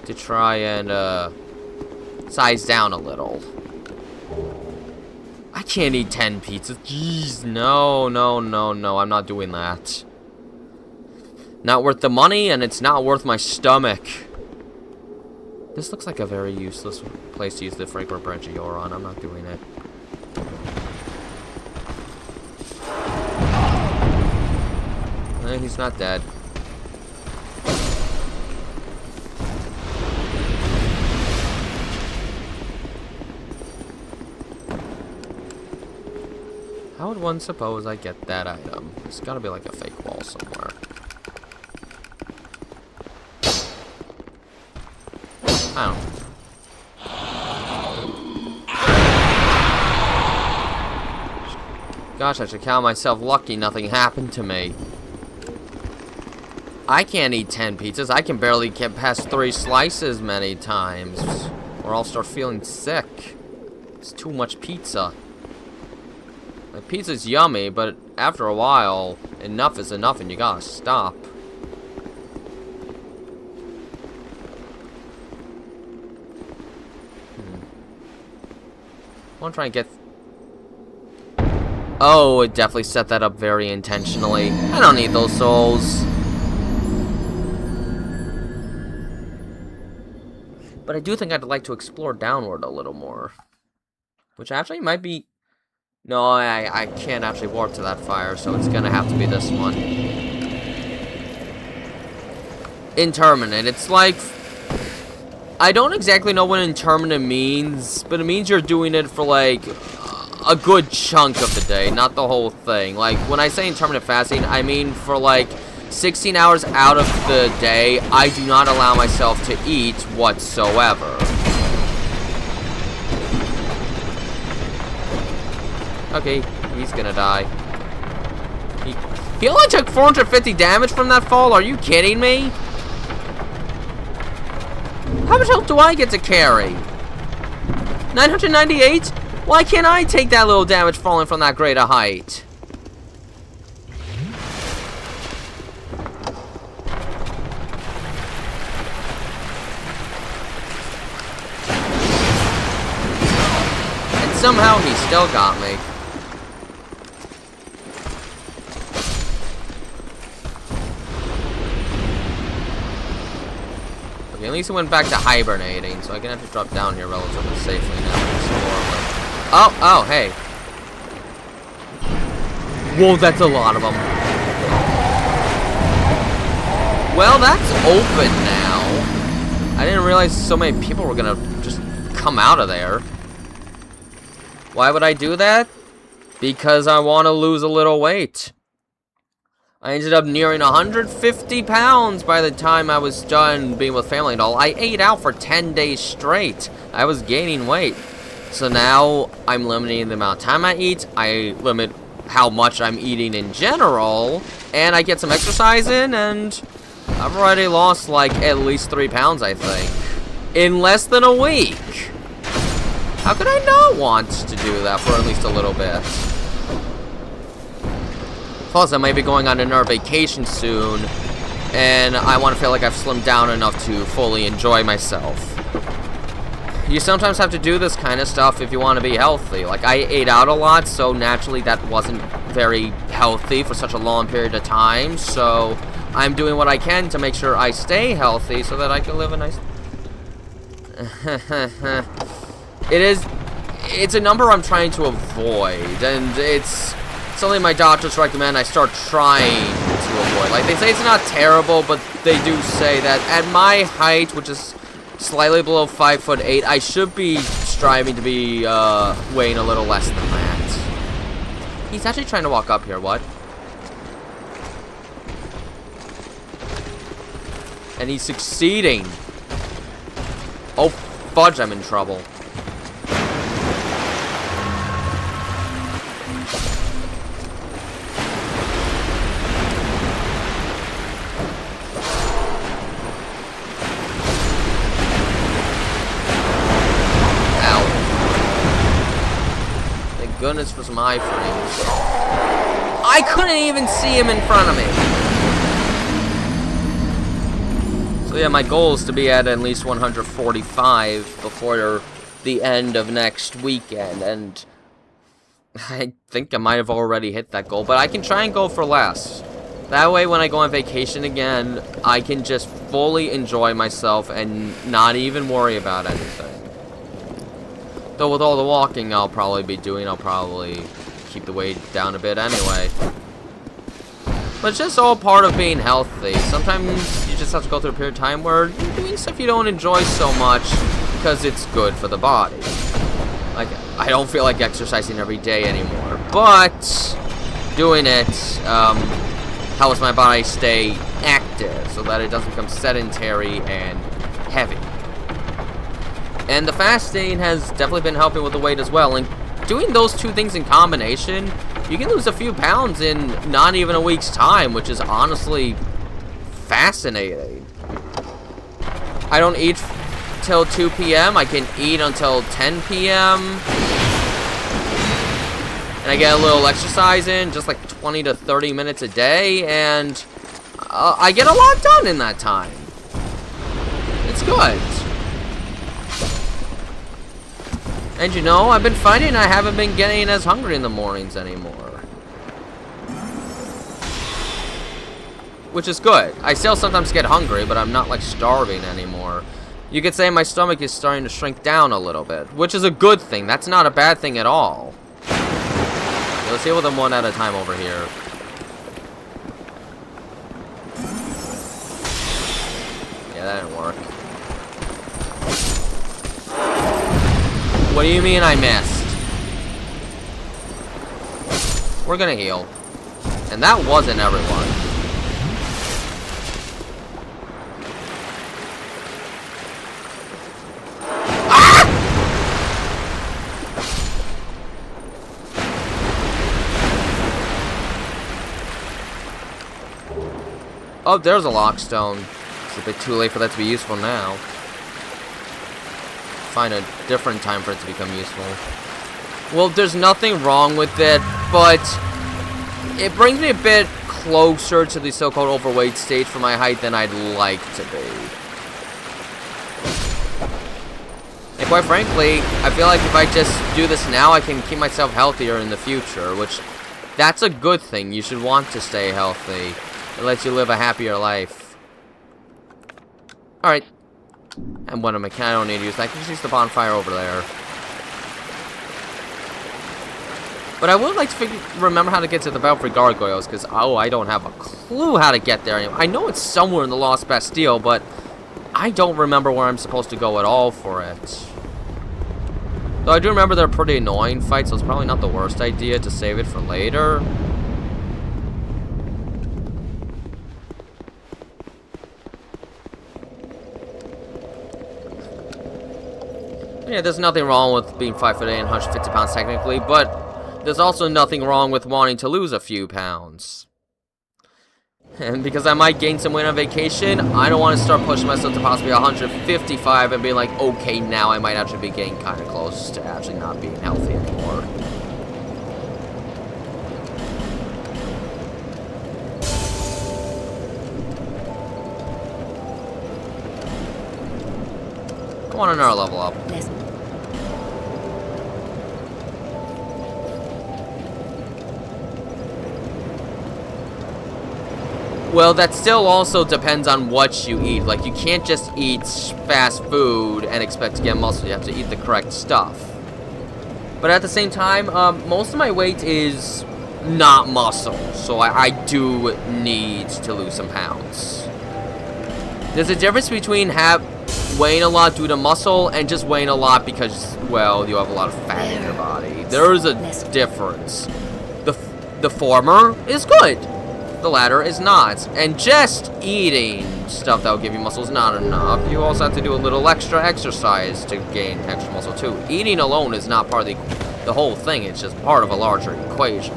to try and size down a little. I can't eat 10 pizzas. Jeez, no, I'm not doing that. Not worth the money, and it's not worth my stomach. This looks like a very useless place to use the Fragrant Branch of Yore on. I'm not doing it. He's not dead. How would one suppose I get that item? There's gotta be like a fake wall somewhere. I don't know. Gosh, I should count myself lucky nothing happened to me. I can't eat 10 pizzas. I can barely get past 3 slices many times, or I'll start feeling sick. It's too much pizza. Like, pizza's yummy, but after a while, enough is enough and you gotta stop. I wanna try and get... Oh, it definitely set that up very intentionally. I don't need those souls. But I do think I'd like to explore downward a little more. Which actually might be... No, I can't actually warp to that fire, so it's gonna have to be this one. Interminate. It's like... I don't exactly know what interminate means, but it means you're doing it for, like, a good chunk of the day, not the whole thing. Like, when I say intermittent fasting, I mean for, like, 16 hours out of the day, I do not allow myself to eat whatsoever. Okay, he's gonna die. He only took 450 damage from that fall? Are you kidding me? How much health do I get to carry? 998? Why can't I take that little damage falling from that great a height? And somehow he still got me. Okay, at least he went back to hibernating, so I can have to drop down here relatively safely now. Oh, hey. Whoa, that's a lot of them. Well, that's open now. I didn't realize so many people were gonna just come out of there. Why would I do that? Because I want to lose a little weight. I ended up nearing 150 pounds by the time I was done being with family and all. I ate out for 10 days straight. I was gaining weight. So now I'm limiting the amount of time I eat. I limit how much I'm eating in general. And I get some exercise in, and I've already lost like at least 3 pounds, I think. In less than a week. How could I not want to do that for at least a little bit? Plus, I may be going on another vacation soon, and I want to feel like I've slimmed down enough to fully enjoy myself. You sometimes have to do this kind of stuff if you want to be healthy. Like, I ate out a lot, so naturally that wasn't very healthy for such a long period of time, so I'm doing what I can to make sure I stay healthy so that I can live a nice... It's a number I'm trying to avoid, and it's something my doctors recommend I start trying to avoid. Like, they say it's not terrible, but they do say that at my height, which is slightly below 5'8", I should be striving to be weighing a little less than that. He's actually trying to walk up here, what? And he's succeeding. Oh, fudge, I'm in trouble. Goodness for some iframes. I couldn't even see him in front of me. So yeah, my goal is to be at least 145 before the end of next weekend, and I think I might have already hit that goal, but I can try and go for less. That way, when I go on vacation again, I can just fully enjoy myself and not even worry about anything. Though with all the walking I'll probably be doing, I'll probably keep the weight down a bit anyway. But it's just all part of being healthy. Sometimes you just have to go through a period of time where you're doing stuff you don't enjoy so much because it's good for the body. Like, I don't feel like exercising every day anymore, but doing it helps my body stay active so that it doesn't become sedentary and heavy. And the fasting has definitely been helping with the weight as well. And doing those two things in combination, you can lose a few pounds in not even a week's time, which is honestly fascinating. I don't eat till 2 p.m. I can eat until 10 p.m. And I get a little exercise in, just like 20 to 30 minutes a day, and I get a lot done in that time. It's good. And you know, I've been finding I haven't been getting as hungry in the mornings anymore. Which is good. I still sometimes get hungry, but I'm not like starving anymore. You could say my stomach is starting to shrink down a little bit, which is a good thing. That's not a bad thing at all. Okay, let's deal with them one at a time over here. Yeah, that didn't work. What do you mean I missed? We're gonna heal. And that wasn't everyone. Oh, there's a lockstone. It's a bit too late for that to be useful now. Find a different time for it to become useful. Well, there's nothing wrong with it, but it brings me a bit closer to the so-called overweight stage for my height than I'd like to be. And quite frankly, I feel like if I just do this now, I can keep myself healthier in the future, which, that's a good thing. You should want to stay healthy. It lets you live a happier life. Alright. And what am I don't need to use that. I can just use the bonfire over there. But I would like to remember how to get to the Belfry Gargoyles, because, oh, I don't have a clue how to get there anymore. I know it's somewhere in the Lost Bastille, but I don't remember where I'm supposed to go at all for it. Though I do remember they're pretty annoying fights, so it's probably not the worst idea to save it for later. Yeah, there's nothing wrong with being 5'8" and 150 pounds technically, but there's also nothing wrong with wanting to lose a few pounds. And because I might gain some weight on vacation, I don't want to start pushing myself to possibly 155 and be like, okay, now I might actually be getting kind of close to actually not being healthy anymore. I want another level up. Well, that still also depends on what you eat. Like, you can't just eat fast food and expect to get muscle. You have to eat the correct stuff. But at the same time, most of my weight is not muscle. So I do need to lose some pounds. There's a difference between weighing a lot due to muscle and just weighing a lot because, well, you have a lot of fat in your body. There is a difference. The former is good. The latter is not. And just eating stuff that will give you muscle is not enough. You also have to do a little extra exercise to gain extra muscle too. Eating alone is not part of the whole thing. It's just part of a larger equation.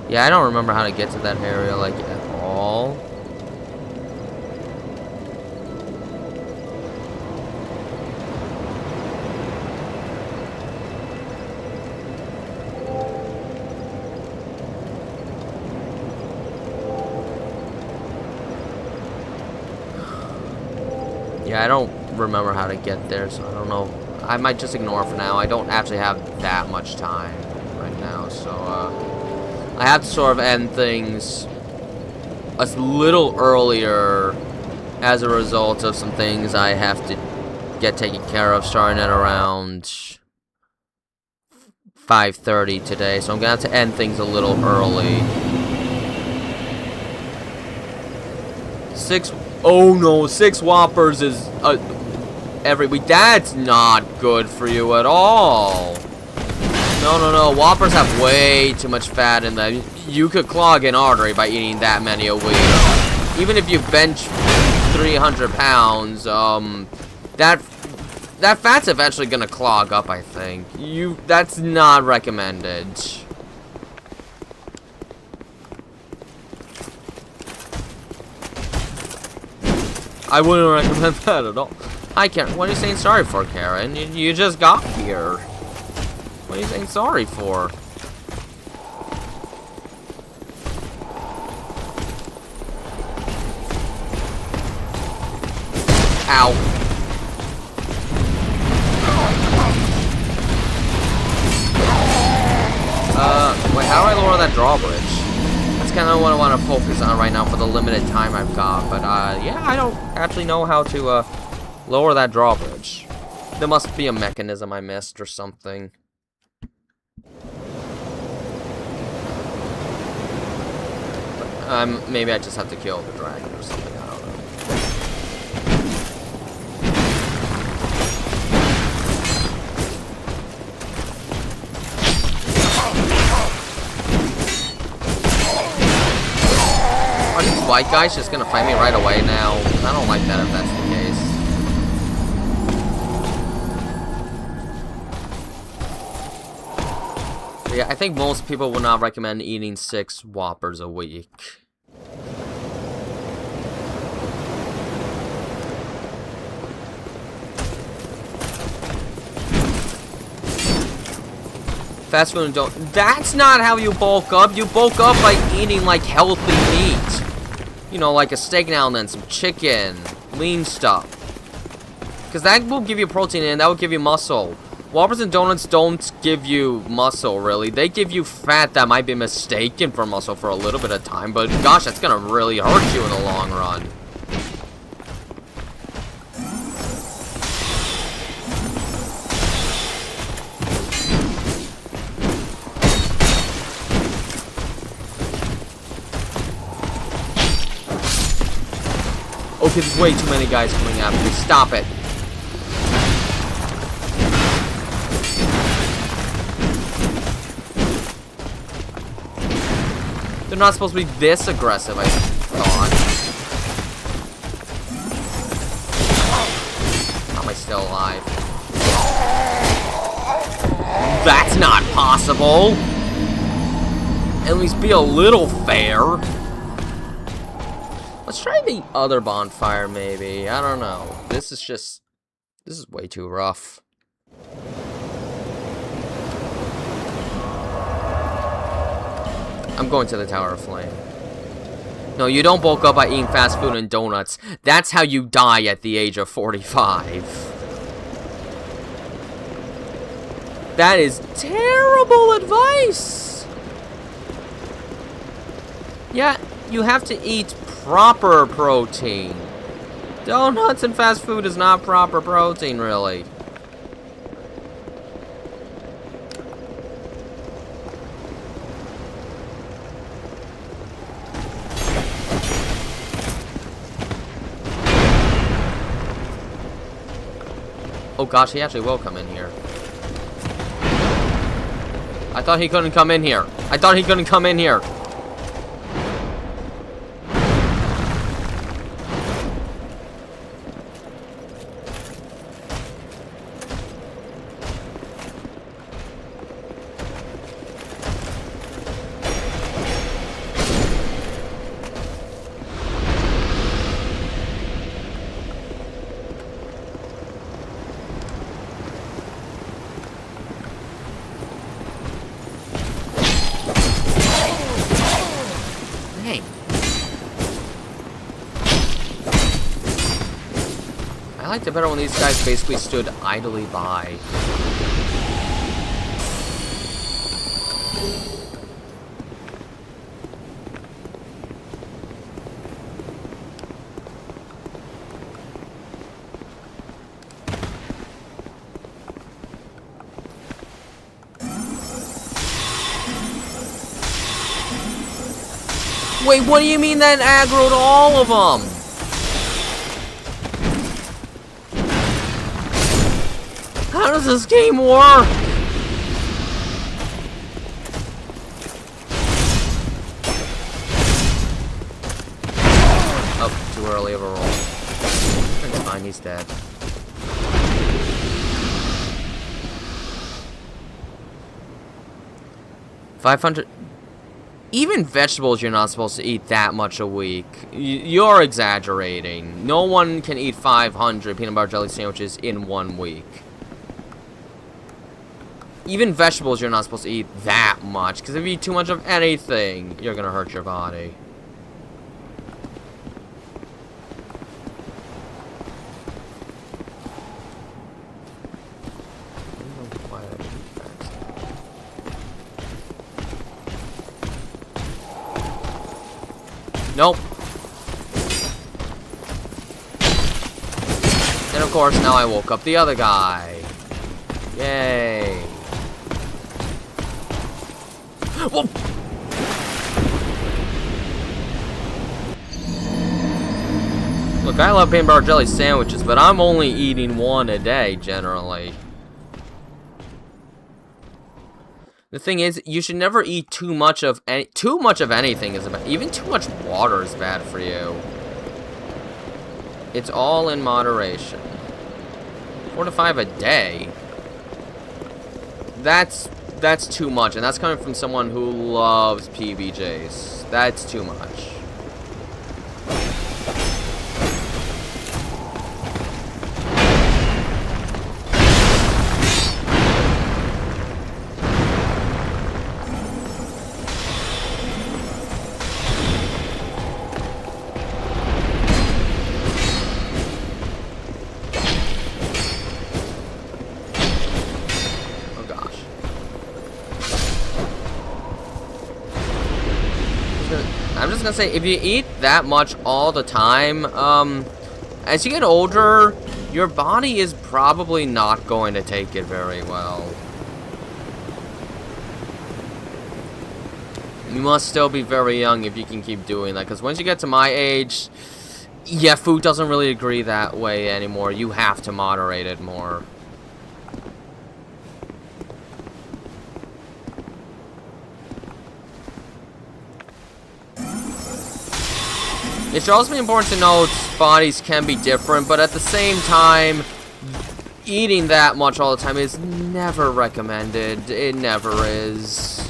Yeah, I don't remember how to get to that area, like, at all. Yeah, I don't remember how to get there, so I don't know. I might just ignore it for now. I don't actually have that much time right now, so, I have to sort of end things a little earlier as a result of some things I have to get taken care of starting at around 5:30 today. So I'm going to have to end things a little early. Oh no, 6 Whoppers is every week. That's not good for you at all. No. Whoppers have way too much fat in them. You could clog an artery by eating that many a week. Even if you bench 300 pounds, that fat's eventually gonna clog up, I think. That's not recommended. I wouldn't recommend that at all. Hi, Karen. What are you saying sorry for, Karen? You just got here. What are you saying sorry for? Ow. Wait, how do I lower that drawbridge? That's kind of what I want to focus on right now for the limited time I've got. But, yeah, I don't actually know how to, lower that drawbridge. There must be a mechanism I missed or something. Maybe I just have to kill the dragon or something, I don't know. Are these white guys just gonna fight me right away now? I don't like that if that's the case. Yeah, I think most people would not recommend eating 6 Whoppers a week. Fast food and don't. That's not how you bulk up. You bulk up by eating like healthy meat. You know, like a steak now and then, some chicken, lean stuff. Because that will give you protein and that will give you muscle. Whoppers and donuts don't give you muscle, really. They give you fat that might be mistaken for muscle for a little bit of time, but gosh, that's gonna really hurt you in the long run. Okay, there's way too many guys coming after me. Stop it. They're not supposed to be this aggressive, I thought. How am I still alive? That's not possible! At least be a little fair. Let's try the other bonfire, maybe. I don't know. This is way too rough. I'm going to the Tower of Flame. No, you don't bulk up by eating fast food and donuts. That's how you die at the age of 45. That is terrible advice! Yeah, you have to eat proper protein. Donuts and fast food is not proper protein, really. Oh gosh, he actually will come in here. I thought he couldn't come in here. I thought he couldn't come in here. I liked it better when these guys basically stood idly by. Wait, what do you mean that aggroed all of them? How does this game work? Oh, too early of a roll. It's fine, he's dead. $500. Even vegetables, you're not supposed to eat that much a week. You're exaggerating. No one can eat 500 peanut butter jelly sandwiches in 1 week. Even vegetables, you're not supposed to eat that much. Because if you eat too much of anything, you're going to hurt your body. Nope. And of course, now I woke up the other guy. Yay. Whoa. Look, I love peanut butter jelly sandwiches, but I'm only eating one a day, generally. The thing is, you should never eat too much of anything is bad. Even too much water is bad for you. It's all in moderation. 4 to 5 a day. That's too much, and that's coming from someone who loves PBJs. That's too much. I'm just gonna say, if you eat that much all the time, as you get older, your body is probably not going to take it very well. You must still be very young if you can keep doing that, because once you get to my age, yeah, food doesn't really agree that way anymore. You have to moderate it more. It should also be important to know bodies can be different, but at the same time, eating that much all the time is never recommended. It never is.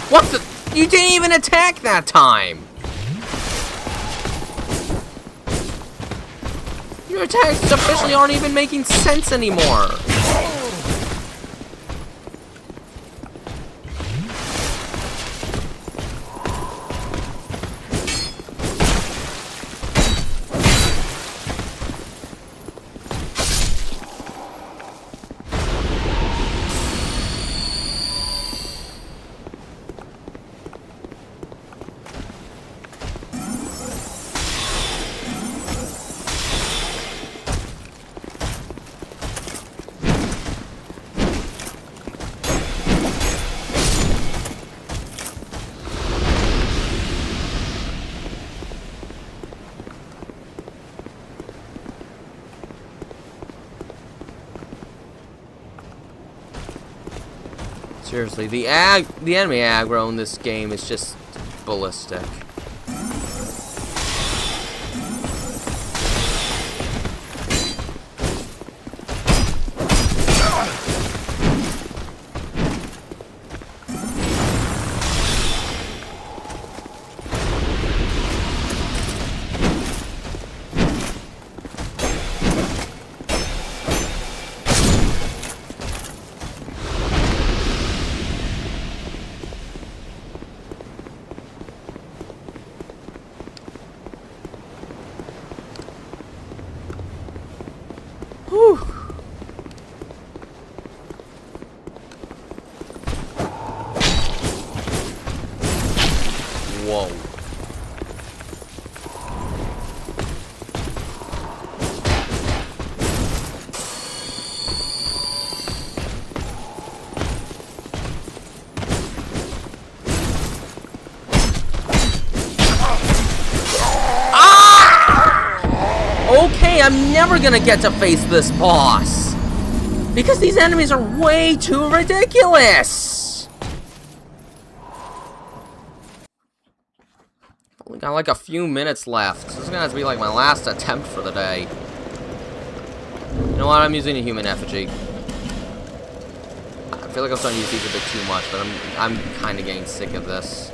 What the? You didn't even attack that time! Your attacks officially aren't even making sense anymore! Seriously, the enemy aggro in this game is just ballistic. Whew. Whoa. Okay, I'm never gonna get to face this boss because these enemies are way too ridiculous. Only got like a few minutes left. This is gonna have to be like my last attempt for the day. You know what? I'm using a human effigy. I feel like I'm starting to use these a bit too much, but I'm kind of getting sick of this.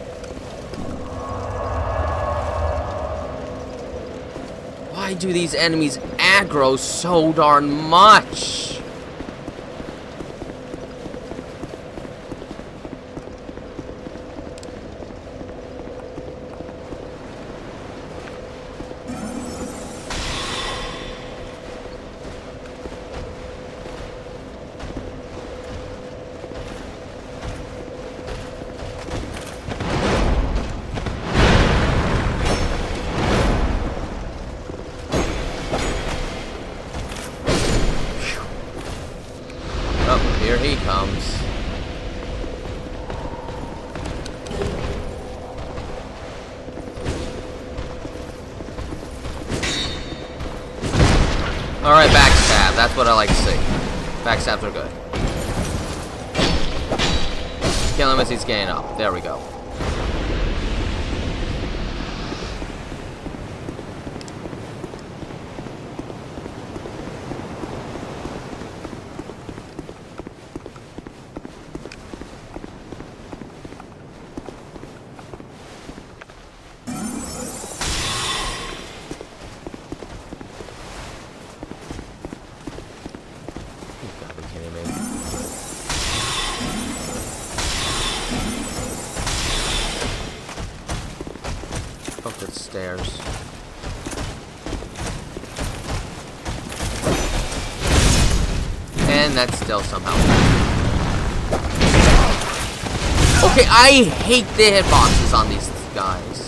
Why do these enemies aggro so darn much? he comes. Alright, backstab. That's what I like to see. Backstabs are good. Kill him as he's getting up. There we go. Up the stairs. And that's still somehow. Okay, I hate the hitboxes on these guys.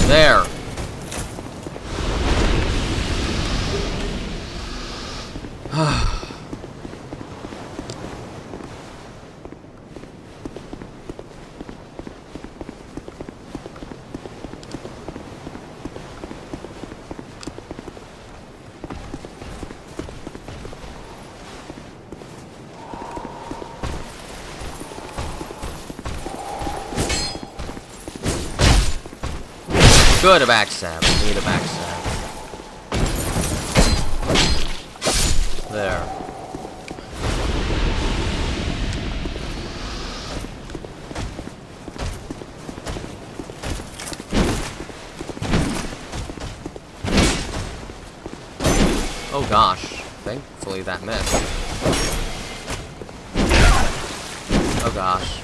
There. Good, a backstab. I need a backstab. There. Oh gosh. Thankfully that missed. Oh gosh.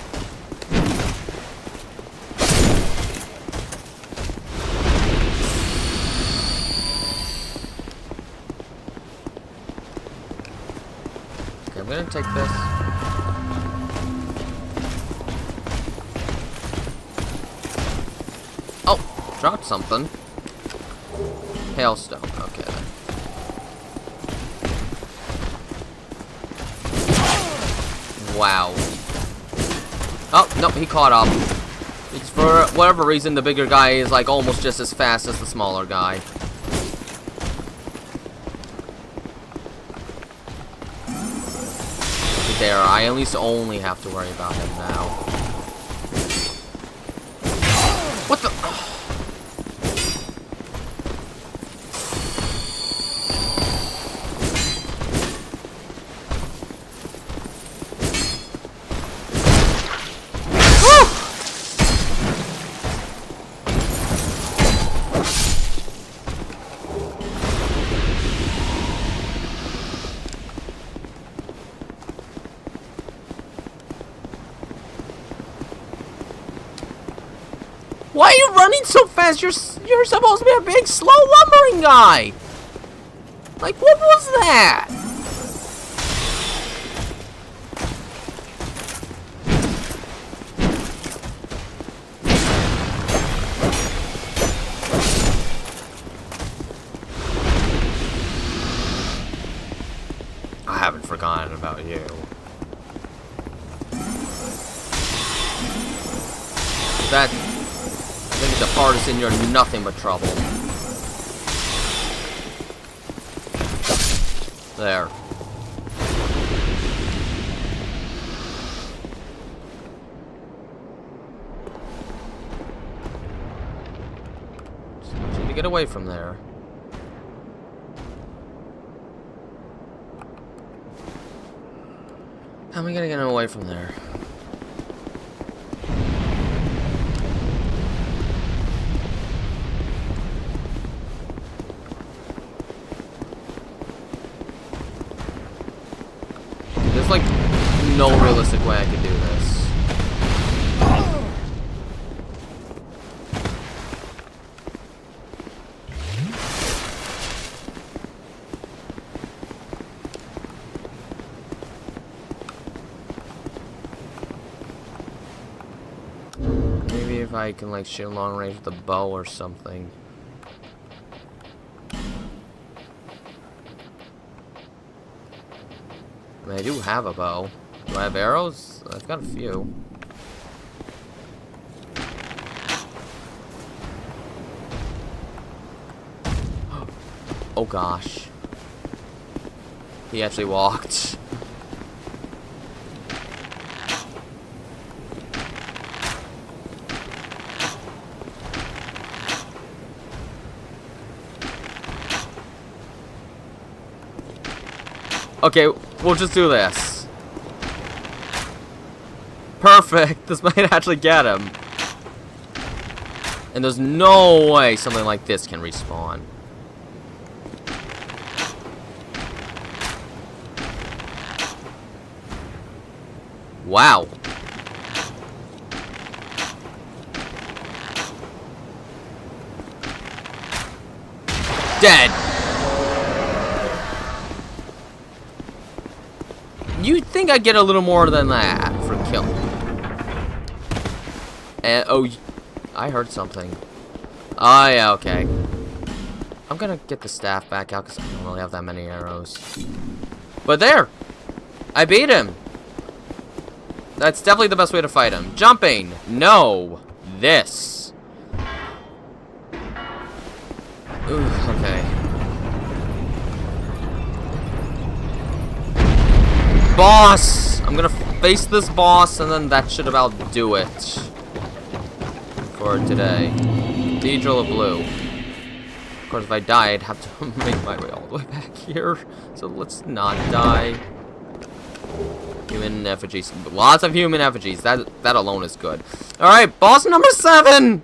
I'm gonna take this. Oh, dropped something. Hailstone. Okay then. Wow. Oh, nope, he caught up. It's for whatever reason the bigger guy is like almost just as fast as the smaller guy. There, I at least only have to worry about him now. What the? Why are you running so fast? You're supposed to be a big, slow lumbering guy. Like, what was that? I haven't forgotten about you. That... I think the partisan, you're nothing but trouble. There. Just need to get away from there. How am I gonna get away from there? There's like no realistic way I could do this. Maybe if I can, like, shoot long range with a bow or something. I mean, I do have a bow. Do I have arrows? I've got a few. Oh gosh. He actually walked. Okay, we'll just do this. Perfect! This might actually get him. And there's no way something like this can respawn. Wow. Dead. You'd think I'd get a little more than that for killing. And oh, I heard something. Oh yeah, okay. I'm gonna get the staff back out because I don't really have that many arrows. But there, I beat him. That's definitely the best way to fight him. Jumping, no. This. Ooh, okay. Boss! I'm gonna face this boss, and then that should about do it for today. Cathedral of Blue. Of course, if I die, I'd have to make my way all the way back here. So let's not die. Human effigies. Lots of human effigies. That alone is good. Alright, boss number 7!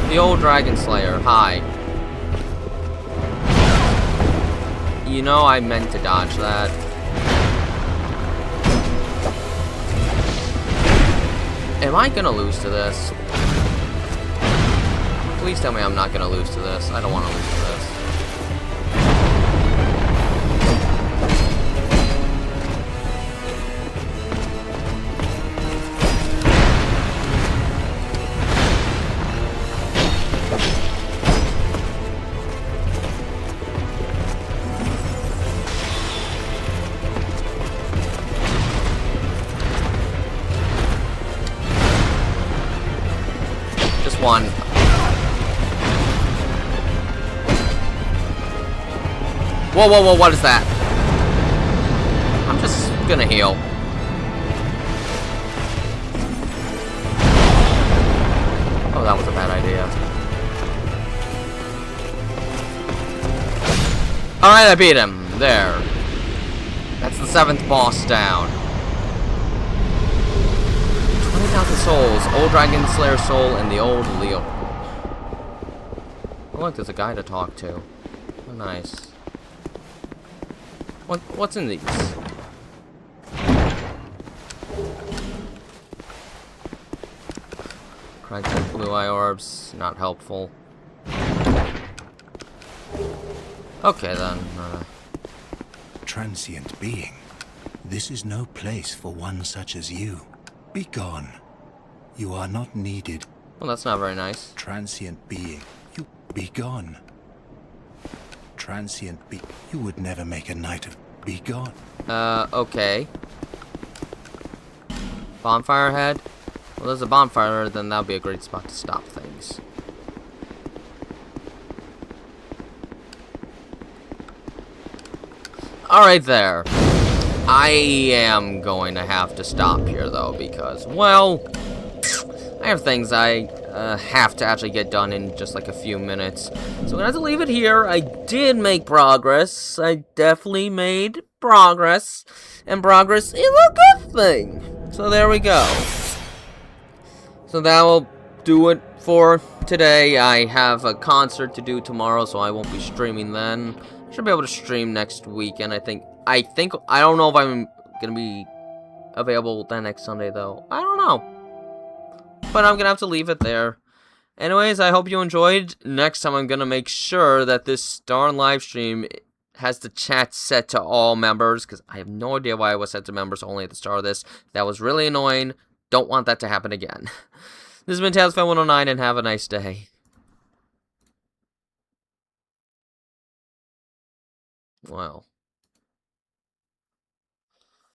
The old Dragon Slayer. Hi. You know I meant to dodge that. Am I gonna lose to this? Please tell me I'm not gonna lose to this. I don't want to lose to this. One. Whoa, whoa, whoa, what is that? I'm just gonna heal. Oh, that was a bad idea. Alright, I beat him. There. That's the 7th boss down. 20,000 souls, old Dragon Slayer soul, and the old Leo. Oh look, there's a guy to talk to. Oh, nice. What's in these? Cracked blue eye orbs, not helpful. Okay then. Transient being, this is no place for one such as you. Be gone. You are not needed. Well, that's not very nice. Transient being, you be gone. Transient be, you would never make a knight of. Be gone. Okay. Bonfire head? Well, there's a bonfire, then that'll be a great spot to stop things. Alright there. I am going to have to stop here, though, because, well, I have things I have to actually get done in just like a few minutes. So I'm going to have to leave it here. I did make progress. I definitely made progress. And progress is a good thing. So there we go. So that will do it for today. I have a concert to do tomorrow, so I won't be streaming then. Should be able to stream next weekend, I think. I don't know if I'm gonna be available that next Sunday, though. I don't know. But I'm gonna have to leave it there. Anyways, I hope you enjoyed. Next time, I'm gonna make sure that this darn live stream has the chat set to all members, because I have no idea why it was set to members only at the start of this. That was really annoying. don't want that to happen again. This has been TalesFan109, and have a nice day. Well.